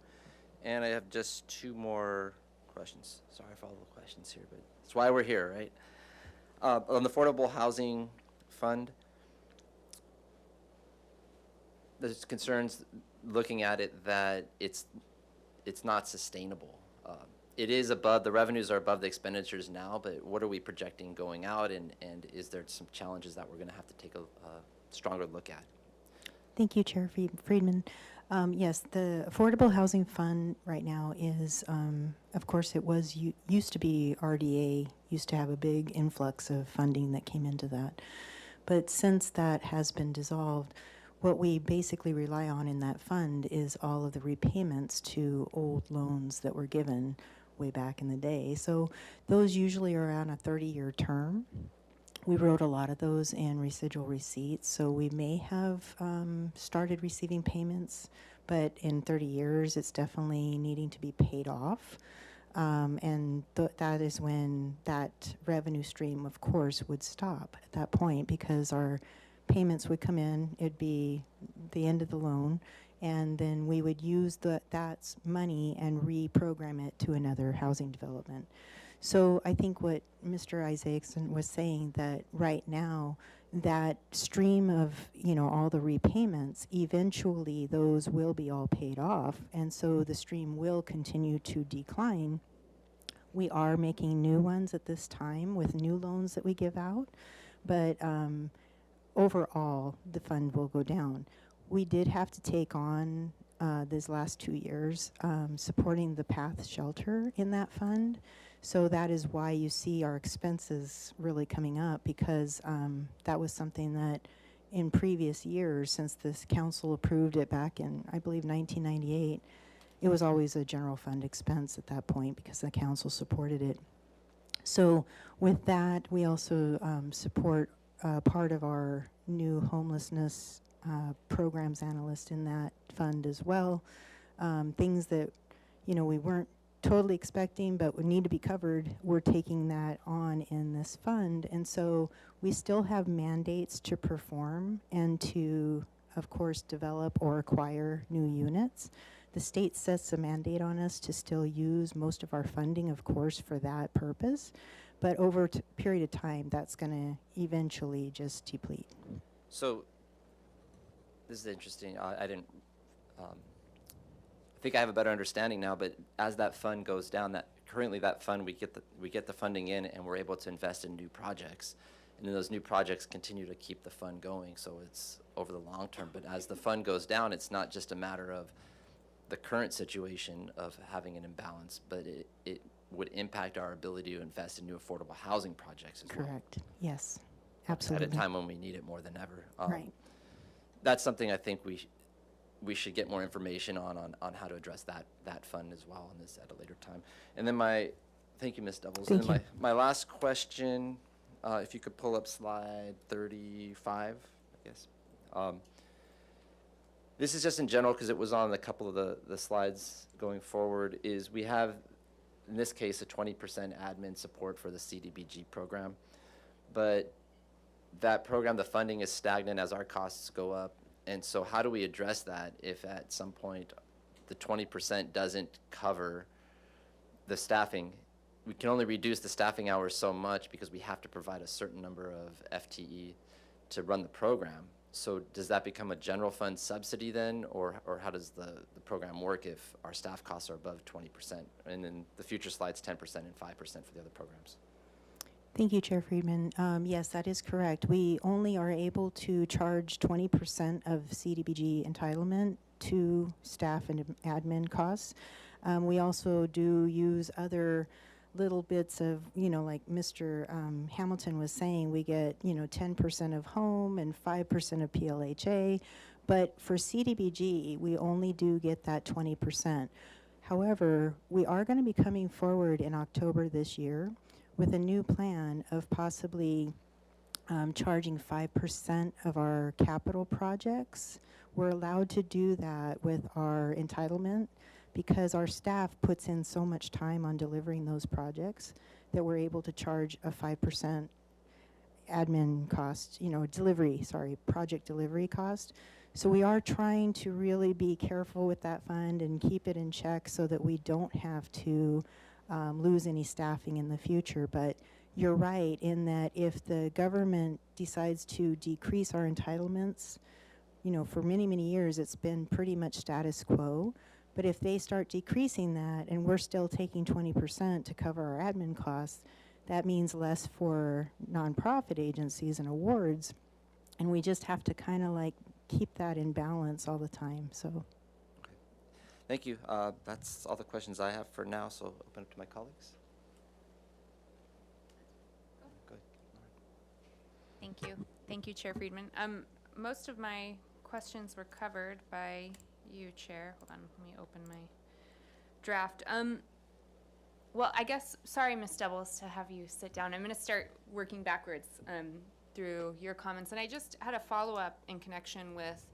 And I have just 2 more questions. Sorry for all the questions here, but that's why we're here, right? On the Affordable Housing Fund, there's concerns looking at it that it's not sustainable. It is above, the revenues are above the expenditures now, but what are we projecting going out, and is there some challenges that we're going to have to take a stronger look at? Thank you, Chair Friedman. Yes, the Affordable Housing Fund right now is, of course, it was used to be RDA, used to have a big influx of funding that came into that. But since that has been dissolved, what we basically rely on in that fund is all of the repayments to old loans that were given way back in the day. So those usually are on a 30-year term. We wrote a lot of those in residual receipts, so we may have started receiving payments, but in 30 years, it's definitely needing to be paid off. And that is when that revenue stream, of course, would stop at that point, because our payments would come in, it'd be the end of the loan, and then we would use that money and reprogram it to another housing development. So I think what Mr. Isaacson was saying, that right now, that stream of, all the repayments, eventually those will be all paid off, and so the stream will continue to decline. We are making new ones at this time with new loans that we give out, but overall, the fund will go down. We did have to take on these last 2 years supporting the PATH shelter in that fund. So that is why you see our expenses really coming up, because that was something that in previous years, since this council approved it back in, I believe, 1998, it was always a general fund expense at that point because the council supported it. So with that, we also support part of our new homelessness programs analyst in that fund as well. Things that, we weren't totally expecting but would need to be covered, we're taking that on in this fund. And so we still have mandates to perform and to, of course, develop or acquire new units. The state sets a mandate on us to still use most of our funding, of course, for that purpose. But over a period of time, that's going to eventually just deplete. So this is interesting. I didn't. I think I have a better understanding now. But as that fund goes down, currently that fund we get the funding in, and we're able to invest in new projects, and then those new projects continue to keep the fund going. So it's over the long term. But as the fund goes down, it's not just a matter of the current situation of having an imbalance, but it would impact our ability to invest in new affordable housing projects as well. Correct. Yes. Absolutely. At a time when we need it more than ever. Right. That's something I think we should get more information on how to address that fund as well on this at a later time. And then thank you, Ms. Doubles. Thank and then you. my last question, if you could pull up slide 35, I guess. This is just in general because it was on a couple of the slides going forward, is we have, in this case, a 20% admin support for the CDBG program. But that program, the funding is stagnant as our costs go up. And so how do we address that if at some point the 20% doesn't cover the staffing? We can only reduce the staffing hours so much because we have to provide a certain number of FTE to run the program. So does that become a general fund subsidy then, or how does the program work if our staff costs are above 20%? And then the future slides, 10% and 5% for the other programs. Thank you, Chair Friedman. Yes, that is correct. We only are able to charge 20% of CDBG entitlement to staff and admin costs. We also do use other little bits of, like Mr. Hamilton was saying, we get, 10% of home and 5% of PLHA. But for CDBG, we only do get that 20%. However, we are going to be coming forward in October this year with a new plan of possibly charging 5% of our capital projects. We're allowed to do that with our entitlement because our staff puts in so much time on delivering those projects that we're able to charge a 5% admin cost, project delivery cost. So we are trying to really be careful with that fund and keep it in check so that we don't have to lose any staffing in the future. But you're right in that if the government decides to decrease our entitlements, for many, many years it's been pretty much status quo. But if they start decreasing that and we're still taking 20% to cover our admin costs, that means less for nonprofit agencies and awards. And we just have to kind of like keep that in balance all the time. So, Thank you. That's all the questions I have for now, so open up to my colleagues. Go ahead. Thank you. Thank you, Chair Friedman. Most of my questions were covered by you, Chair. Hold on, let me open my draft. Well, I guess, sorry, Ms. Doubles, to have you sit down. I'm going to start working backwards through your comments. And I just had a follow-up in connection with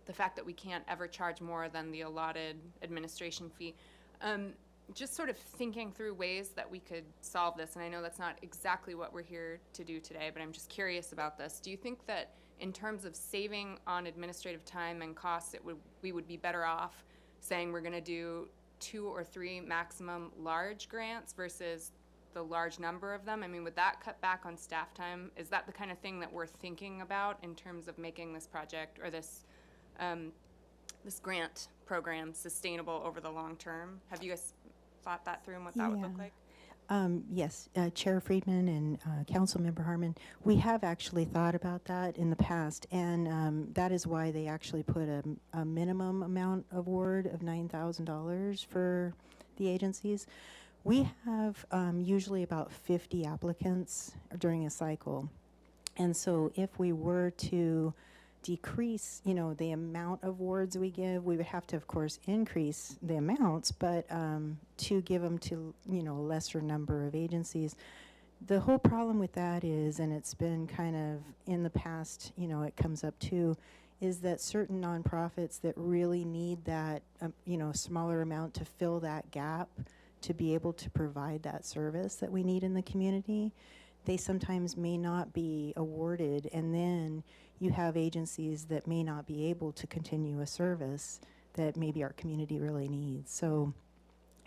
the fact that we can't ever charge more than the allotted administration fee. Just sort of thinking through ways that we could solve this, and I know that's not exactly what we're here to do today, but I'm just curious about this. Do you think that in terms of saving on administrative time and costs, we would be better off saying we're going to do 2 or 3 maximum large grants versus the large number of them? I mean, would that cut back on staff time? Is that the kind of thing that we're thinking about in terms of making this project or this this grant program sustainable over the long term? Have you guys thought that through and what that would look like? Yes, Chair Friedman and Councilmember Harmon, we have actually thought about that in the past, and that is why they actually put a minimum amount award of $9,000 for the agencies. We have usually about 50 applicants during a cycle, and so if we were to decrease, the amount of awards we give, we would have to, of course, increase the amounts, but to give them to, a lesser number of agencies. The whole problem with that is, and it's been kind of in the past, it comes up too, is that certain nonprofits that really need that, smaller amount to fill that gap to be able to provide that service that we need in the community, they sometimes may not be awarded, and then you have agencies that may not be able to continue a service that maybe our community really needs. So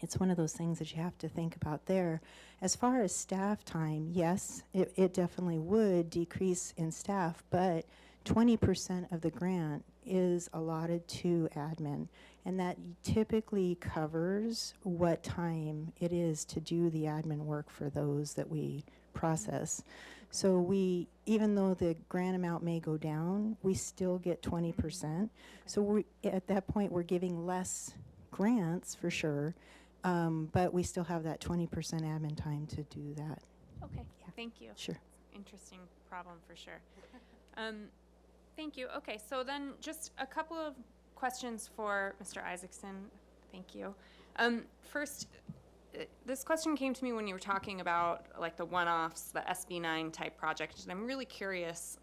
it's one of those things that you have to think about there. As far as staff time, yes, it definitely would decrease in staff, but 20% of the grant is allotted to admin, and that typically covers what time it is to do the admin work for those that we process. So we, even though the grant amount may go down, we still get 20%. So at that point, we're giving less grants for sure, but we still have that 20% admin time to do that. Okay, Yeah. thank you. Sure. Interesting problem for sure. Thank you. Okay, so then just a couple of questions for Mr. Isaacson. Thank you. First, this question came to me when you were talking about like the one-offs, the SB9 type project, and I'm really curious.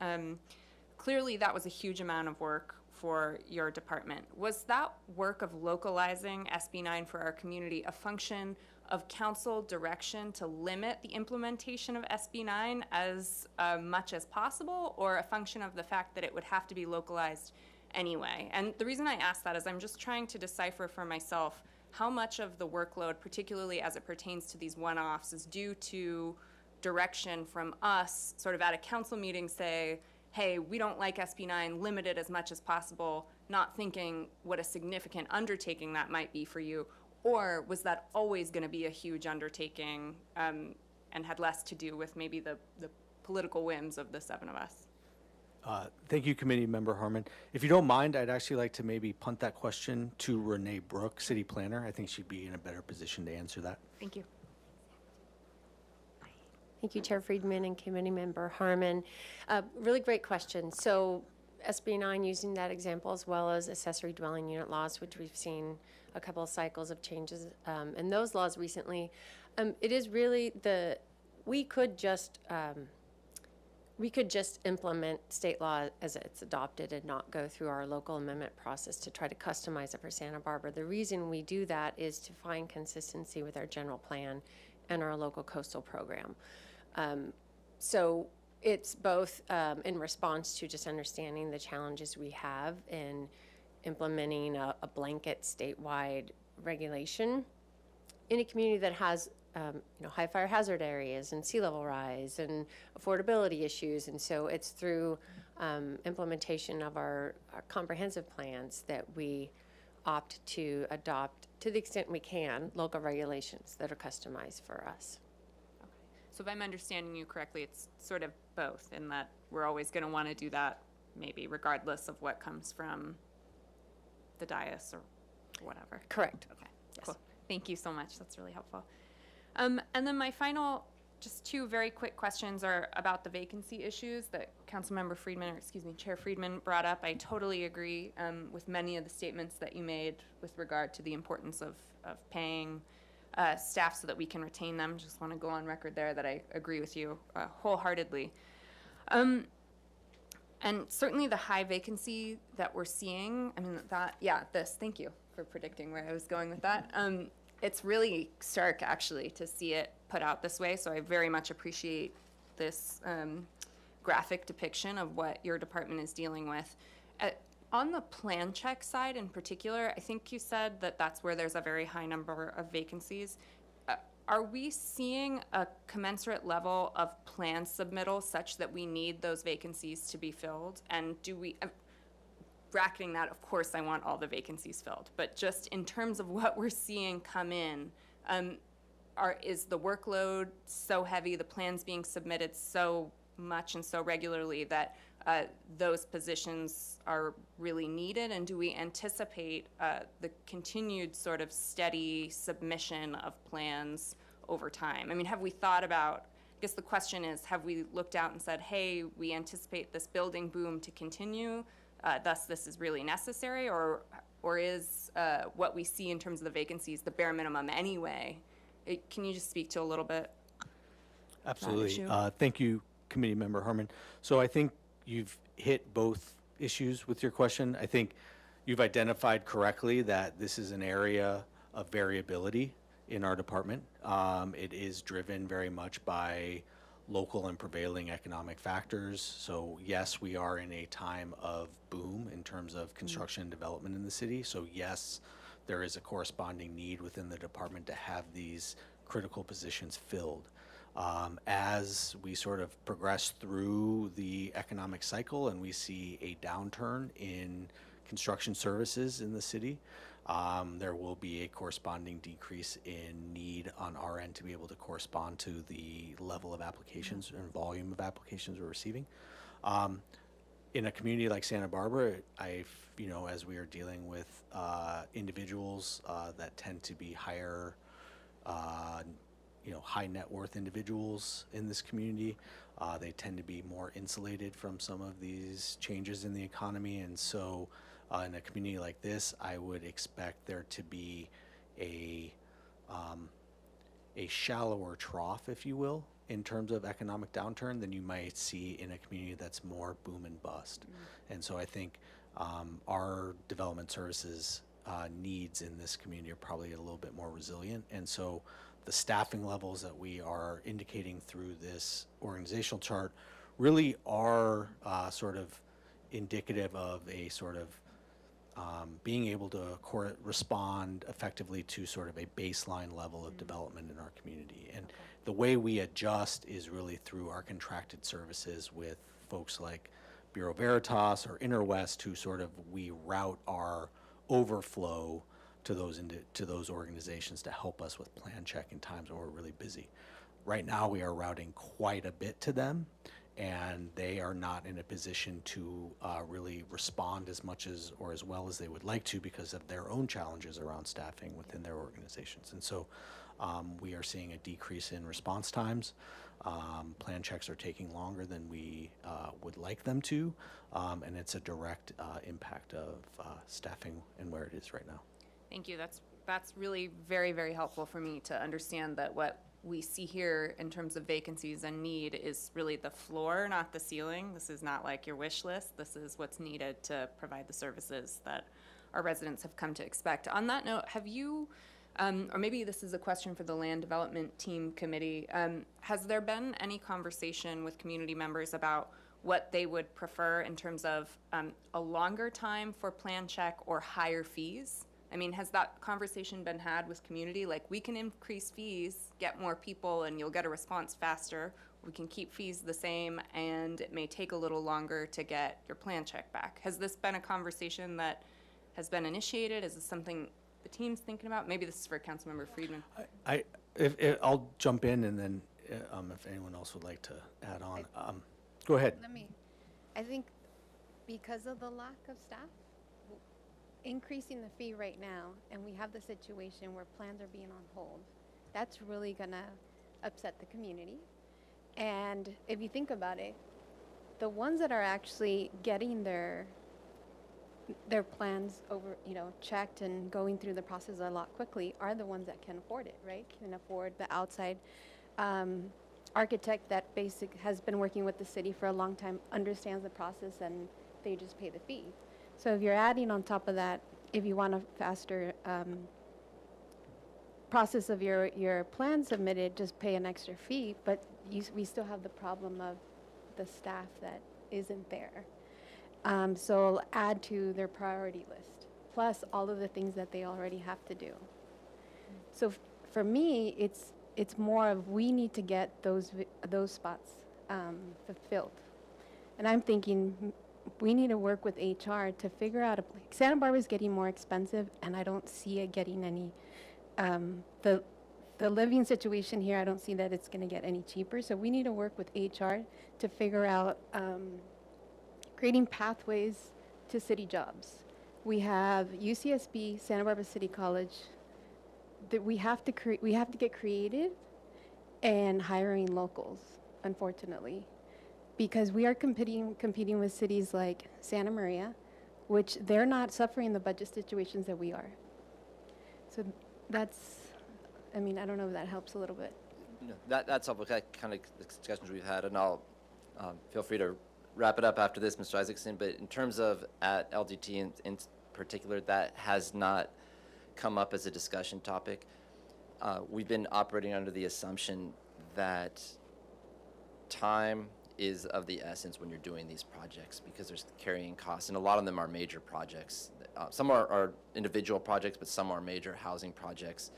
Clearly, that was a huge amount of work for your department. Was that work of localizing SB9 for our community a function of council direction to limit the implementation of SB9 as much as possible, or a function of the fact that it would have to be localized anyway? And the reason I ask that is I'm just trying to decipher for myself how much of the workload, particularly as it pertains to these one-offs, is due to direction from us, sort of at a council meeting, say, hey, we don't like SB9, limit it as much as possible, not thinking what a significant undertaking that might be for you, or was that always going to be a huge undertaking and had less to do with maybe the political whims of the 7 of us? Thank you, Committee Member Harmon. If you don't mind, I'd actually like to maybe punt that question to Renee Brooke, City Planner. I think she'd be in a better position to answer that. Thank you. Thank you, Chair Friedman and Committee Member Harmon. Really great question. So SB 9 using that example as well as accessory dwelling unit laws, which we've seen a couple of cycles of changes in those laws recently. It is really we could just implement state law as it's adopted and not go through our local amendment process to try to customize it for Santa Barbara. The reason we do that is to find consistency with our general plan and our local coastal program. So it's both in response to just understanding the challenges we have in implementing a blanket statewide regulation in a community that has high fire hazard areas and sea level rise and affordability issues. And so it's through implementation of our comprehensive plans that we opt to adopt, to the extent we can, local regulations that are customized for us. So if I'm understanding you correctly, it's sort of both in that we're always going to want to do that, maybe regardless of what comes from the dais or whatever. Correct. Okay, cool. Thank you so much. That's really helpful. And then my final, just two very quick questions are about the vacancy issues that Councilmember Friedman, or excuse me, Chair Friedman brought up. I totally agree with many of the statements that you made with regard to the importance of paying staff so that we can retain them. Just want to go on record there that I agree with you wholeheartedly. And certainly the high vacancy that we're seeing, I mean, thank you for predicting where I was going with that. It's really stark, actually, to see it put out this way, so I very much appreciate this graphic depiction of what your department is dealing with. On the plan check side in particular, I think you said that that's where there's a very high number of vacancies. Are we seeing a commensurate level of plan submittal such that we need those vacancies to be filled? And do we, bracketing that, of course I want all the vacancies filled, but just in terms of what we're seeing come in, is the workload so heavy, the plans being submitted so much and so regularly that those positions are really needed? And do we anticipate the continued sort of steady submission of plans over time? I mean, have we thought about, I guess the question is, have we looked out and said, hey, we anticipate this building boom to continue, thus this is really necessary, or is what we see in terms of the vacancies the bare minimum anyway? Can you just speak to a little bit? Absolutely. issue? Thank you, Committee Member Harmon. So I think you've hit both issues with your question. I think you've identified correctly that this is an area of variability in our department. It is driven very much by local and prevailing economic factors. So yes, we are in a time of boom in terms of construction and development in the city. So yes, there is a corresponding need within the department to have these critical positions filled. As we sort of progress through the economic cycle and we see a downturn in construction services in the city, there will be a corresponding decrease in need on our end to be able to correspond to the level of applications and volume of applications we're receiving. In a community like Santa Barbara, as we are dealing with individuals that tend to be higher, high net worth individuals in this community, they tend to be more insulated from some of these changes in the economy. And so in a community like this, I would expect there to be a shallower trough, if you will, in terms of economic downturn than you might see in a community that's more boom and bust. And so I think our development services needs in this community are probably a little bit more resilient. And so the staffing levels that we are indicating through this organizational chart really are sort of indicative of a sort of being able to respond effectively to sort of a baseline level of development in our community. And the way we adjust is really through our contracted services with folks like Bureau Veritas or Interwest, who sort of we route our overflow to those organizations to help us with plan check in times when we're really busy. Right now we are routing quite a bit to them, and they are not in a position to really respond as much as or as well as they would like to because of their own challenges around staffing within their organizations. And so we are seeing a decrease in response times. Plan checks are taking longer than we would like them to, and it's a direct impact of staffing and where it is right now. Thank you. That's really very, very helpful for me to understand that what we see here in terms of vacancies and need is really the floor, not the ceiling. This is not like your wish list. This is what's needed to provide the services that our residents have come to expect. On that note, have you, or maybe this is a question for the Land Development Team Committee, has there been any conversation with community members about what they would prefer in terms of a longer time for plan check or higher fees? I mean, has that conversation been had with community? Like, we can increase fees, get more people, and you'll get a response faster. We can keep fees the same, and it may take a little longer to get your plan check back. Has this been a conversation that has been initiated? Is this something the team's thinking about? Maybe this is for Councilmember Friedman. I'll jump in, and then if anyone else would like to add on. Go ahead. I think because of the lack of staff, increasing the fee right now, and we have the situation where plans are being on hold, that's really gonna upset the community. And if you think about it, the ones that are actually getting their plans over, checked and going through the process a lot quickly are the ones that can afford it, right? Can afford the outside architect that has been working with the city for a long time, understands the process, and they just pay the fee. So if you're adding on top of that, if you want a faster process of your plan submitted, just pay an extra fee, but we still have the problem of the staff that isn't there. So add to their priority list, plus all of the things that they already have to do. So for me, it's more of we need to get those spots fulfilled. And I'm thinking we need to work with HR to figure out Santa Barbara is getting more expensive, and I don't see it getting any, the living situation here, I don't see that it's gonna get any cheaper. So we need to work with HR to figure out creating pathways to city jobs. We have UCSB, Santa Barbara City College, that we have to get creative and hiring locals, unfortunately, because we are competing with cities like Santa Maria, which they're not suffering the budget situations that we are. So that's, I don't know if that helps a little bit. No, that's all the kind of discussions we've had, and I'll feel free to wrap it up after this, Mr. Isaacson. But in terms of at LDT in particular, that has not come up as a discussion topic. We've been operating under the assumption that time is of the essence when you're doing these projects because there's carrying costs, and a lot of them are major projects. Some are individual projects, but some are major housing projects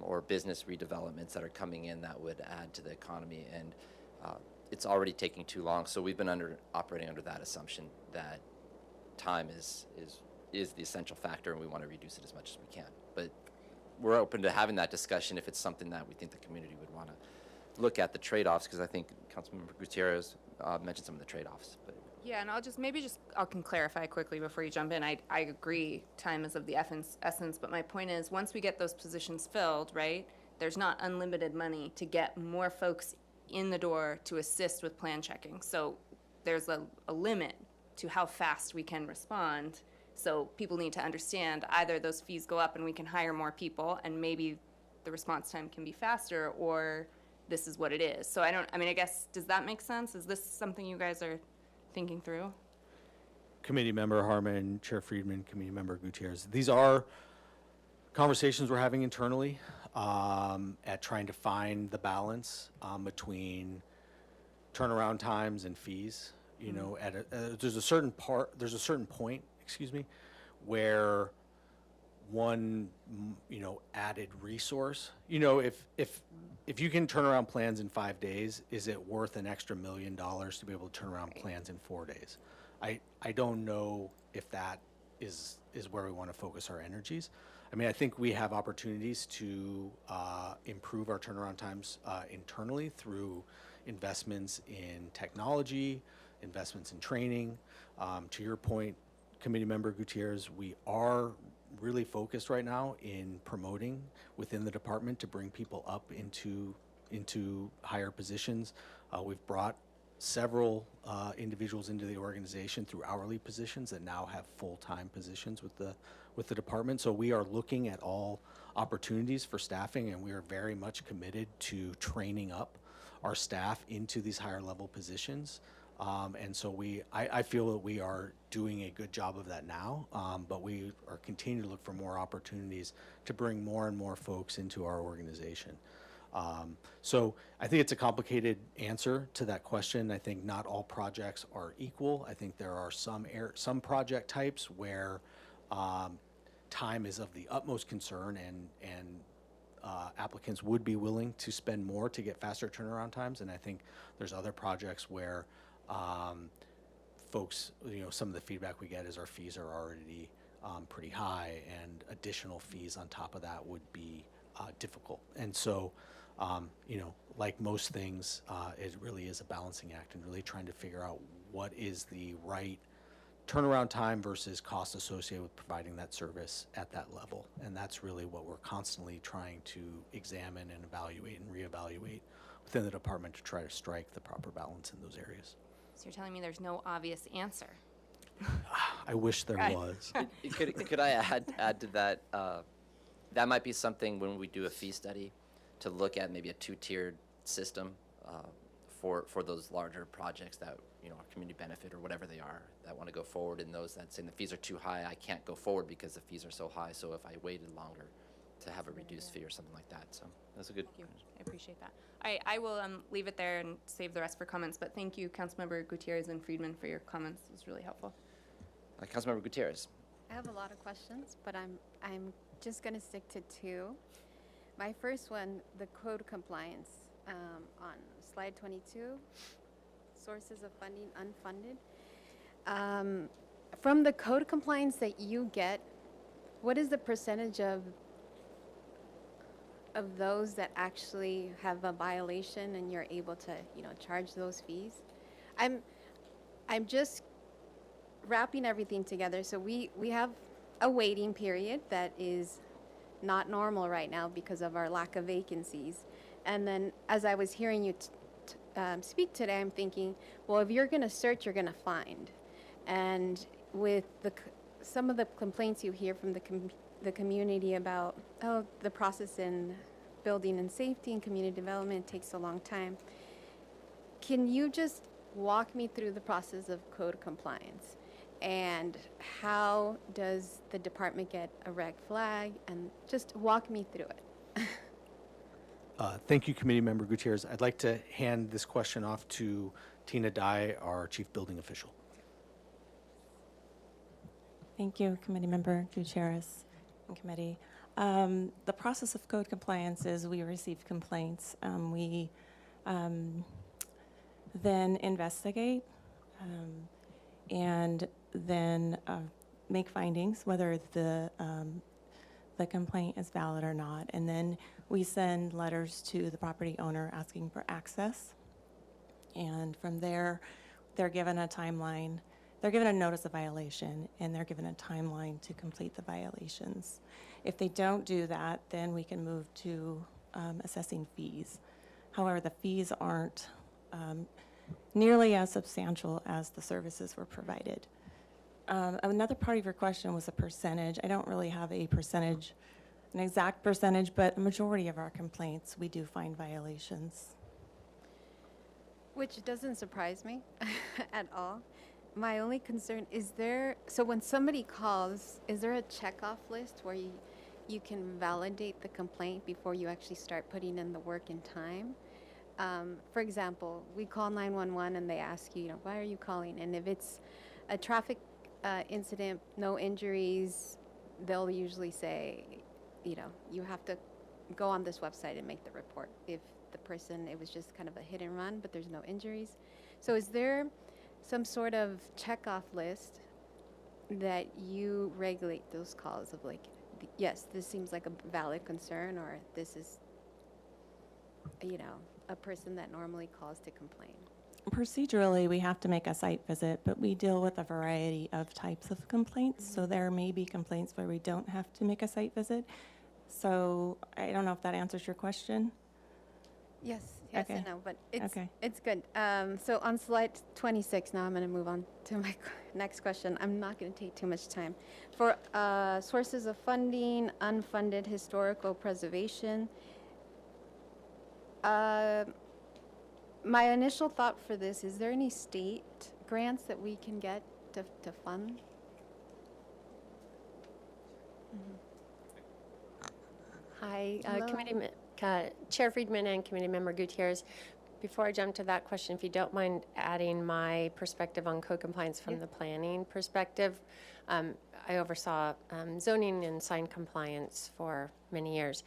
or business redevelopments that are coming in that would add to the economy, and it's already taking too long. So we've been operating under that assumption that time is the essential factor, and we want to reduce it as much as we can. But we're open to having that discussion if it's something that we think the community would want to look at the trade-offs, because I think Councilmember Gutierrez mentioned some of the trade-offs. But Yeah, and I can clarify quickly before you jump in. I agree, time is of the essence, but my point is, once we get those positions filled, right, there's not unlimited money to get more folks in the door to assist with plan checking. So there's a limit to how fast we can respond. So people need to understand either those fees go up and we can hire more people and maybe the response time can be faster, or this is what it is. So I guess, does that make sense? Is this something you guys are thinking through? Committee Member Harmon, Chair Friedman, Committee Member Gutierrez. These are conversations we're having internally at trying to find the balance between turnaround times and fees. You know, there's a certain point, where one, added resource. If you can turn around plans in 5 days, is it worth an extra $1 million to be able to turn around plans in 4 days? I don't know if that is where we want to focus our energies. I think we have opportunities to improve our turnaround times internally through investments in technology, investments in training. To your point, Committee Member Gutierrez, we are really focused right now in promoting within the department to bring people up into higher positions. We've brought several individuals into the organization through hourly positions that now have full-time positions with the department. So we are looking at all opportunities for staffing, and we are very much committed to training up our staff into these higher level positions. And so I feel that we are doing a good job of that now, but we are continuing to look for more opportunities to bring more and more folks into our organization. So I think it's a complicated answer to that question. I think not all projects are equal. I think there are some project types where time is of the utmost concern, and applicants would be willing to spend more to get faster turnaround times. And I think there's other projects where folks, some of the feedback we get is our fees are already pretty high, and additional fees on top of that would be difficult. And so, like most things, it really is a balancing act, and really trying to figure out what is the right turnaround time versus cost associated with providing that service at that level. And that's really what we're constantly trying to examine and evaluate and reevaluate within the department to try to strike the proper balance in those areas. So you're telling me there's no obvious answer? I wish there Right. was. Could I add to that? That might be something when we do a fee study, to look at maybe a two-tiered system for those larger projects that are community benefit or whatever they are that want to go forward, and those that say the fees are too high, I can't go forward because the fees are so high. So if I waited longer, to have a reduced fee or something like that. So that's a good. Thank you. I appreciate that. I will leave it there and save the rest for comments, but thank you, Councilmember Gutierrez and Friedman, for your comments. It was really helpful. Councilmember Gutierrez. I have a lot of questions, but I'm just going to stick to two. My first one, the code compliance, on slide 22, sources of funding unfunded. From the code compliance that you get, what is the percentage of those that actually have a violation and you're able to, charge those fees? I'm just wrapping everything together. So we have a waiting period that is not normal right now because of our lack of vacancies. And then as I was hearing you speak today, I'm thinking, well, if you're going to search, you're going to find. And with some of the complaints you hear from the community about, the process in building and safety and community development takes a long time. Can you just walk me through the process of code compliance? And how does the department get a red flag? And just walk me through it. Thank you, Committee Member Gutierrez. I'd like to hand this question off to Tina Dye, our Chief Building Official. Thank you, Committee Member Gutierrez and Committee. The process of code compliance is we receive complaints. We then investigate and then make findings, whether the complaint is valid or not. And then we send letters to the property owner asking for access. And from there, they're given a timeline. They're given a notice of violation, and they're given a timeline to complete the violations. If they don't do that, then we can move to assessing fees. However, the fees aren't nearly as substantial as the services were provided. Another part of your question was a percentage. I don't really have a percentage, an exact percentage, but a majority of our complaints, we do find violations. Which doesn't surprise me at all. My only concern is so when somebody calls, is there a checkoff list where you can validate the complaint before you actually start putting in the work and time? For example, we call 911 and they ask you, why are you calling? And if it's a traffic incident, no injuries, they'll usually say, you have to go on this website and make the report. If the person, it was just kind of a hit and run, but there's no injuries. So is there some sort of checkoff list that you regulate those calls of like, yes, this seems like a valid concern, or this is, a person that normally calls to complain? Procedurally, we have to make a site visit, but we deal with a variety of types of complaints. So there may be complaints where we don't have to make a site visit. So I don't know if that answers your question. Yes, yes and Okay. no, but it's, Okay. it's good. So on slide 26, now I'm going to move on to my next question. I'm not going to take too much time. For sources of funding, unfunded historical preservation, my initial thought for this, is there any state grants that we can get to fund? Hi, Hello. Chair Friedman and Committee Member Gutierrez. Before I jump to that question, if you don't mind adding my perspective on code compliance from the planning perspective. I oversaw zoning and sign compliance for many years.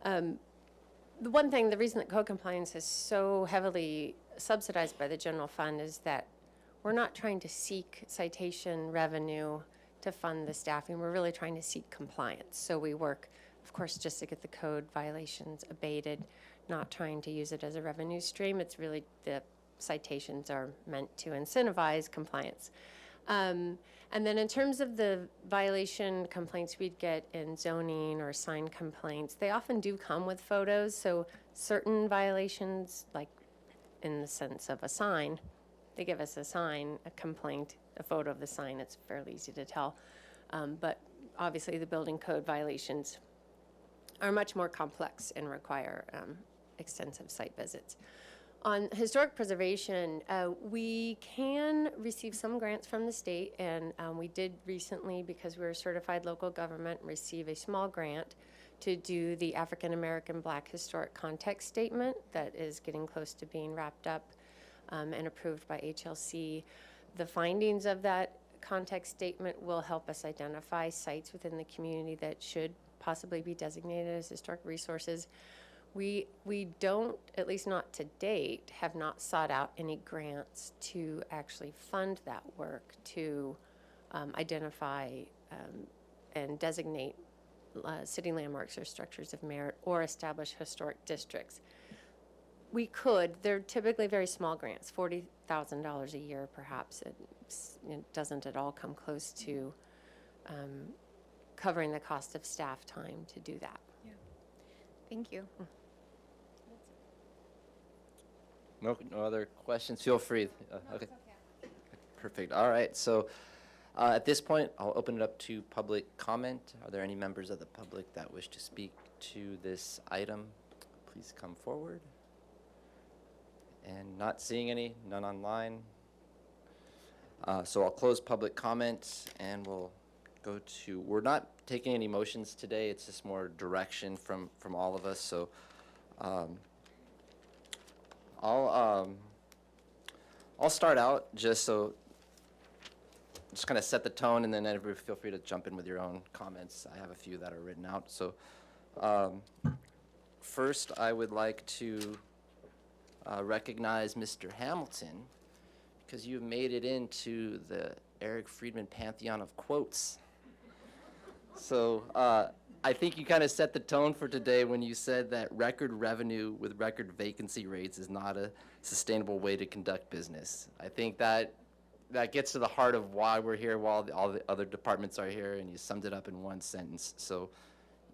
The reason that code compliance is so heavily subsidized by the general fund is that we're not trying to seek citation revenue to fund the staffing. We're really trying to seek compliance. So we work, of course, just to get the code violations abated, not trying to use it as a revenue stream. It's really the citations are meant to incentivize compliance. And then in terms of the violation complaints we'd get in zoning or sign complaints, they often do come with photos. So certain violations, like in the sense of a sign, they give us a sign, a complaint, a photo of the sign. It's fairly easy to tell. But obviously the building code violations are much more complex and require extensive site visits. On historic preservation, we can receive some grants from the state, and we did recently, because we're a certified local government, receive a small grant to do the African American Black Historic Context Statement that is getting close to being wrapped up and approved by HLC. The findings of that context statement will help us identify sites within the community that should possibly be designated as historic resources. We don't, at least not to date, have not sought out any grants to actually fund that work to identify and designate city landmarks or structures of merit or establish historic districts. We could. They're typically very small grants, $40,000 a year perhaps. It doesn't at all come close to covering the cost of staff time to do that. Thank you. No other questions? Feel free. Okay. Perfect. All right. So at this point, I'll open it up to public comment. Are there any members of the public that wish to speak to this item? Please come forward. And not seeing any, none online. So I'll close public comment and we'll go to, we're not taking any motions today. It's just more direction from all of us. So I'll start out just kind of set the tone, and then everybody feel free to jump in with your own comments. I have a few that are written out. So first, I would like to recognize Mr. Hamilton, because you've made it into the Eric Friedman pantheon of quotes. So I think you kind of set the tone for today when you said that record revenue with record vacancy rates is not a sustainable way to conduct business. I think that gets to the heart of why we're here, while all the other departments are here, and you summed it up in one sentence. So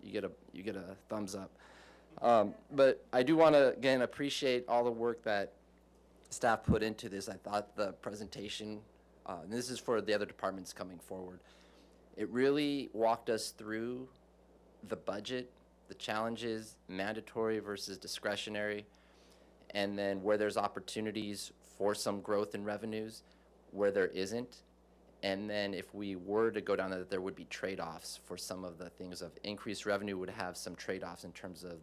you get a thumbs up. But I do want to again appreciate all the work that staff put into this. I thought the presentation, and this is for the other departments coming forward, it really walked us through the budget, the challenges, mandatory versus discretionary, and then where there's opportunities for some growth in revenues, where there isn't. And then if we were to go down that, there would be trade-offs for some of the things of increased revenue would have some trade-offs in terms of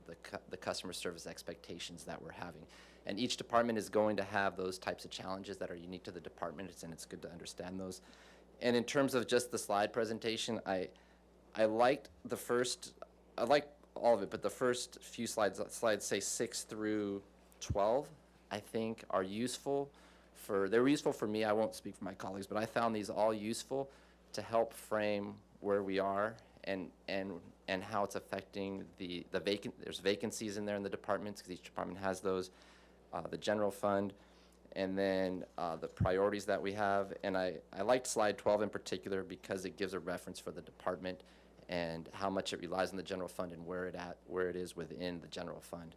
the customer service expectations that we're having. And each department is going to have those types of challenges that are unique to the department, and it's good to understand those. And in terms of just the slide presentation, I liked I liked all of it, but the first few slides say 6 through 12, I think are useful. They were useful for me. I won't speak for my colleagues, but I found these all useful to help frame where we are and how it's affecting there's vacancies in there in the departments, because each department has those. the general fund, and then the priorities that we have. And I liked slide 12 in particular because it gives a reference for the department and how much it relies on the general fund and where it is within the general fund.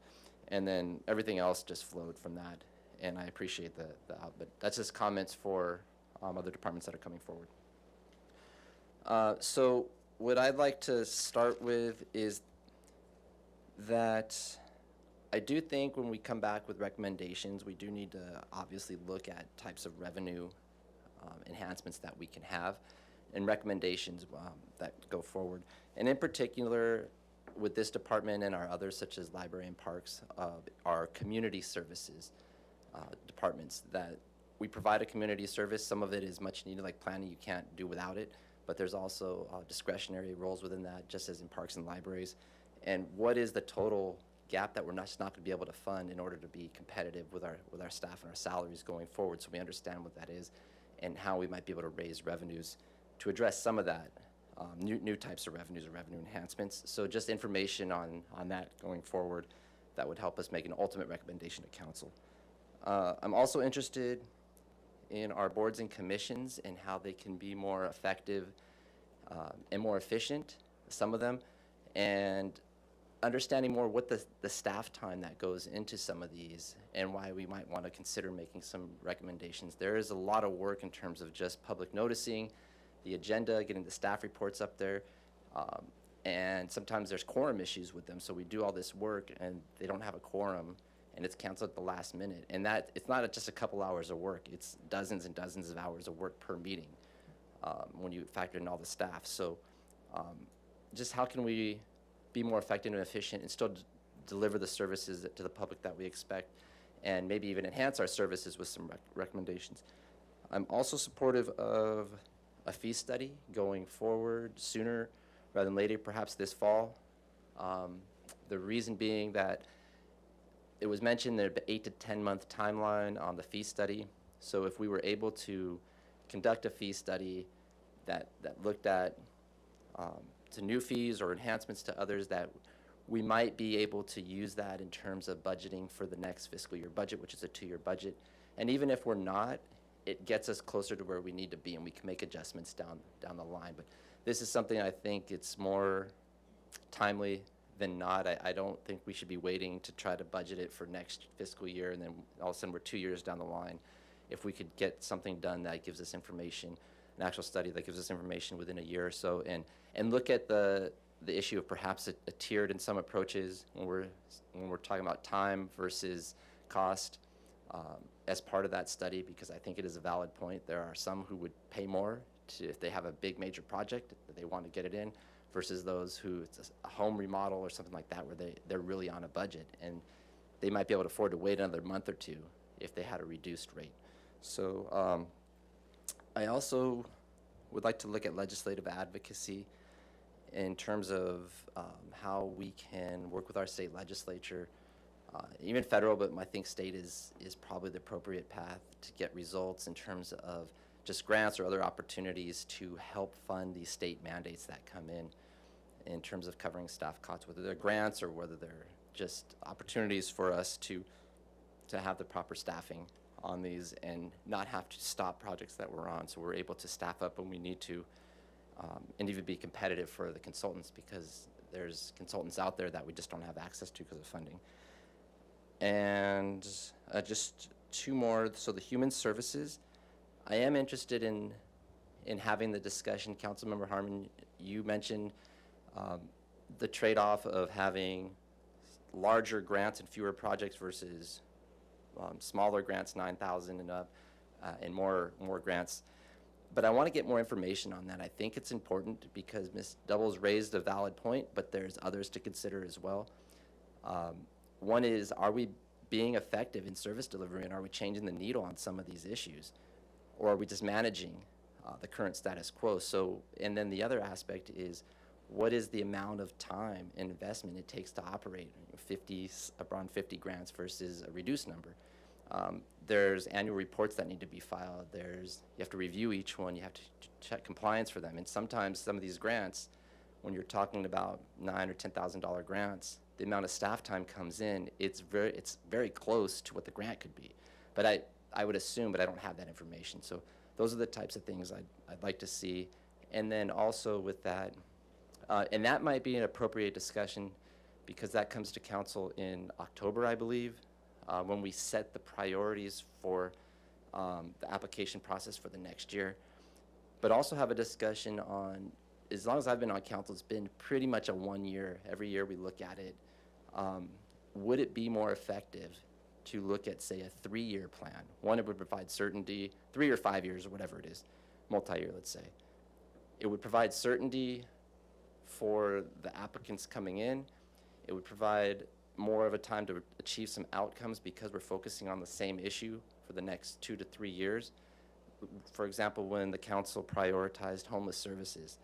And then everything else just flowed from that. And I appreciate the output. That's just comments for other departments that are coming forward. So what I'd like to start with is that I do think when we come back with recommendations, we do need to obviously look at types of revenue enhancements that we can have and recommendations that go forward. And in particular, with this department and our others, such as library and parks, our community services departments, that we provide a community service. Some of it is much needed, like planning, you can't do without it, but there's also discretionary roles within that, just as in parks and libraries. And what is the total gap that we're not going to be able to fund in order to be competitive with our staff and our salaries going forward, so we understand what that is and how we might be able to raise revenues to address some of that, new types of revenues or revenue enhancements. So just information on that going forward that would help us make an ultimate recommendation to council. I'm also interested in our boards and commissions and how they can be more effective and more efficient, some of them, and understanding more what the staff time that goes into some of these and why we might want to consider making some recommendations. There is a lot of work in terms of just public noticing, the agenda, getting the staff reports up there, and sometimes there's quorum issues with them. So we do all this work and they don't have a quorum and it's canceled at the last minute. And that, it's not just a couple hours of work, it's dozens and dozens of hours of work per meeting when you factor in all the staff. So just how can we be more effective and efficient and still deliver the services to the public that we expect, and maybe even enhance our services with some recommendations. I'm also supportive of a fee study going forward sooner rather than later, perhaps this fall. The reason being that it was mentioned there'd be 8 to 10 month timeline on the fee study. So if we were able to conduct a fee study that looked at to new fees or enhancements to others, that we might be able to use that in terms of budgeting for the next fiscal year budget, which is a 2-year budget. And even if we're not, it gets us closer to where we need to be, and we can make adjustments down the line. But this is something I think it's more timely than not. I don't think we should be waiting to try to budget it for next fiscal year, and then all of a sudden we're 2 years down the line. If we could get something done that gives us information, an actual study that gives us information within a year or so, and look at the issue of perhaps a tiered in some approaches when we're talking about time versus cost as part of that study, because I think it is a valid point. There are some who would pay more if they have a big major project that they want to get it in, versus those who it's a home remodel or something like that where they're really on a budget and they might be able to afford to wait another month or two if they had a reduced rate. So I also would like to look at legislative advocacy in terms of how we can work with our state legislature, even federal, but I think state is probably the appropriate path to get results in terms of just grants or other opportunities to help fund these state mandates that come in terms of covering staff costs, whether they're grants or whether they're just opportunities for us to have the proper staffing on these and not have to stop projects that we're on, so we're able to staff up when we need to, and even be competitive for the consultants, because there's consultants out there that we just don't have access to because of funding. And just two more. So the human services, I am interested in having the discussion. Councilmember Harmon, you mentioned the trade-off of having larger grants and fewer projects versus smaller grants, 9,000 and up, and more grants. But I want to get more information on that. I think it's important because Ms. Doubles raised a valid point, but there's others to consider as well. One is, are we being effective in service delivery, and are we changing the needle on some of these issues? Or are we just managing the current status quo? So, and then the other aspect is, what is the amount of time and investment it takes to operate around 50 grants versus a reduced number? There's annual reports that need to be filed. You have to review each one. You have to check compliance for them. And sometimes some of these grants, when you're talking about $9,000 or $10,000 grants, the amount of staff time comes in, it's very close to what the grant could be. But I would assume, but I don't have that information. So those are the types of things I'd like to see. And then also with that, and that might be an appropriate discussion because that comes to council in October, I believe, when we set the priorities for the application process for the next year. But also have a discussion on, as long as I've been on council, it's been pretty much a 1 year. Every year we look at it. Would it be more effective to look at, say, a 3-year plan? One, it would provide certainty, 3 or 5 years or whatever it is, multi-year, let's say. It would provide certainty for the applicants coming in. It would provide more of a time to achieve some outcomes because we're focusing on the same issue for the next 2 to 3 years. For example, when the council prioritized homeless services,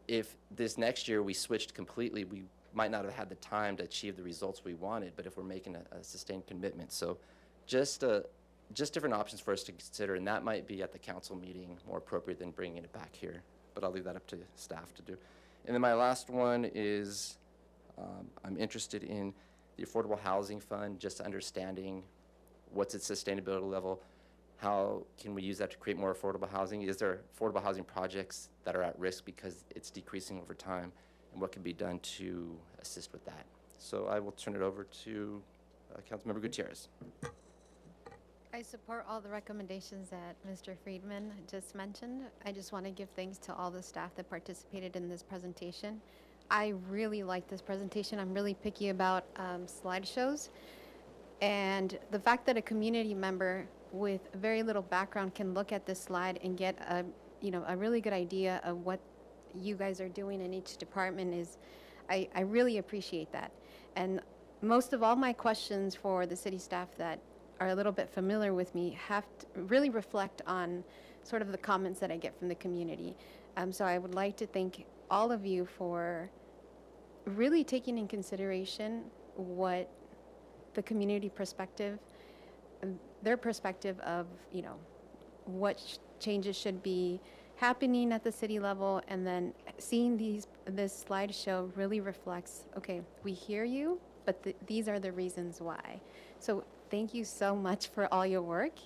if this next year we switched completely, we might not have had the time to achieve the results we wanted, but if we're making a sustained commitment. So just different options for us to consider, and that might be at the council meeting more appropriate than bringing it back here. But I'll leave that up to staff to do. And then my last one is I'm interested in the Affordable Housing Fund, just understanding what's its sustainability level, how can we use that to create more affordable housing? Is there affordable housing projects that are at risk because it's decreasing over time, and what can be done to assist with that? So I will turn it over to Councilmember Gutierrez. I support all the recommendations that Mr. Friedman just mentioned. I just want to give thanks to all the staff that participated in this presentation. I really like this presentation. I'm really picky about slideshows. And the fact that a community member with very little background can look at this slide and get a really good idea of what you guys are doing in each department is, I really appreciate that. And most of all my questions for the city staff that are a little bit familiar with me have to really reflect on sort of the comments that I get from the community. So I would like to thank all of you for really taking in consideration what the community perspective, their perspective of, what changes should be happening at the city level, and then seeing this slideshow really reflects, okay, we hear you, but these are the reasons why. So thank you so much for all your work.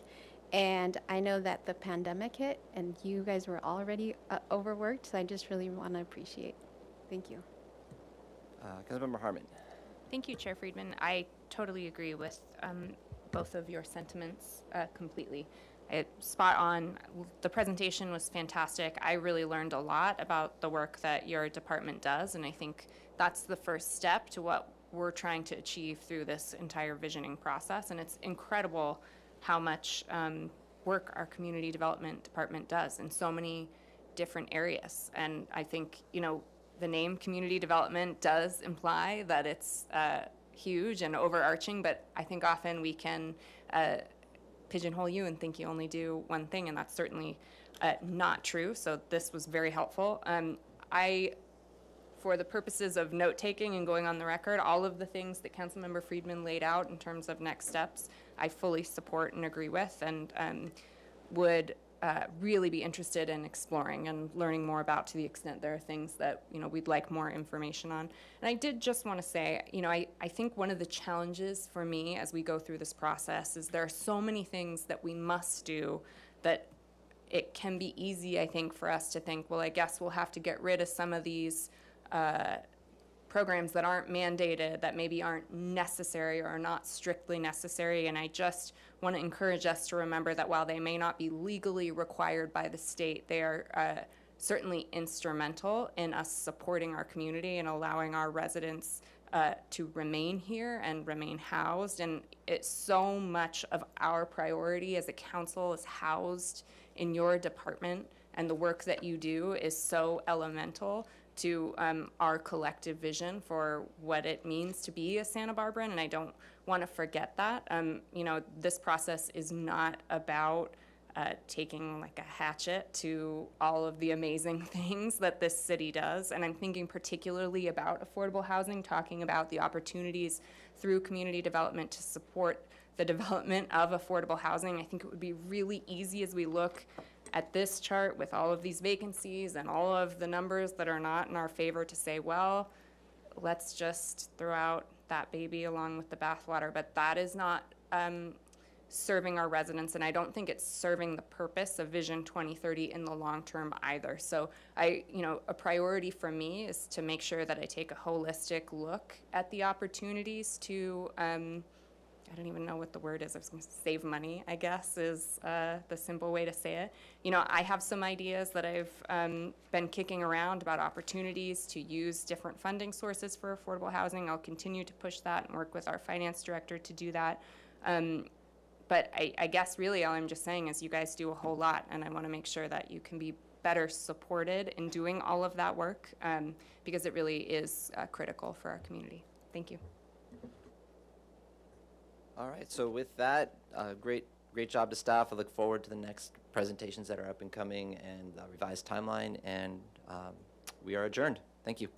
And I know that the pandemic hit and you guys were already overworked, so I just really want to appreciate. Thank you. Councilmember Harmon. Thank you, Chair Friedman. I totally agree with both of your sentiments completely. Spot on. The presentation was fantastic. I really learned a lot about the work that your department does, and I think that's the first step to what we're trying to achieve through this entire visioning process. And it's incredible how much work our community development department does in so many different areas. And I think, the name community development does imply that it's huge and overarching, but I think often we can pigeonhole you and think you only do one thing, and that's certainly not true. So this was very helpful. For the purposes of note-taking and going on the record, all of the things that Councilmember Friedman laid out in terms of next steps, I fully support and agree with, and would really be interested in exploring and learning more about, to the extent there are things that we'd like more information on. And I did just want to say, I think one of the challenges for me as we go through this process is there are so many things that we must do that it can be easy, I think, for us to think, well, I guess we'll have to get rid of some of these programs that aren't mandated, that maybe aren't necessary or are not strictly necessary. And I just want to encourage us to remember that while they may not be legally required by the state, they are certainly instrumental in us supporting our community and allowing our residents to remain here and remain housed. And it's so much of our priority as a council is housed in your department, and the work that you do is so elemental to our collective vision for what it means to be a Santa Barbaran, and I don't want to forget that. This process is not about taking like a hatchet to all of the amazing things that this city does, and I'm thinking particularly about affordable housing, talking about the opportunities through community development to support the development of affordable housing. I think it would be really easy as we look at this chart with all of these vacancies and all of the numbers that are not in our favor to say, well, let's just throw out that baby along with the bathwater. But that is not serving our residents, and I don't think it's serving the purpose of Vision 2030 in the long term either. So a priority for me is to make sure that I take a holistic look at the opportunities to, I don't even know what the word is. I was going to save money, I guess, is the simple way to say it. I have some ideas that I've been kicking around about opportunities to use different funding sources for affordable housing. I'll continue to push that and work with our finance director to do that. But I guess really all I'm just saying is you guys do a whole lot, and I want to make sure that you can be better supported in doing all of that work because it really is critical for our community. Thank you. All right, so with that, great job to staff. I look forward to the next presentations that are up and coming and revised timeline, and we are adjourned. Thank you.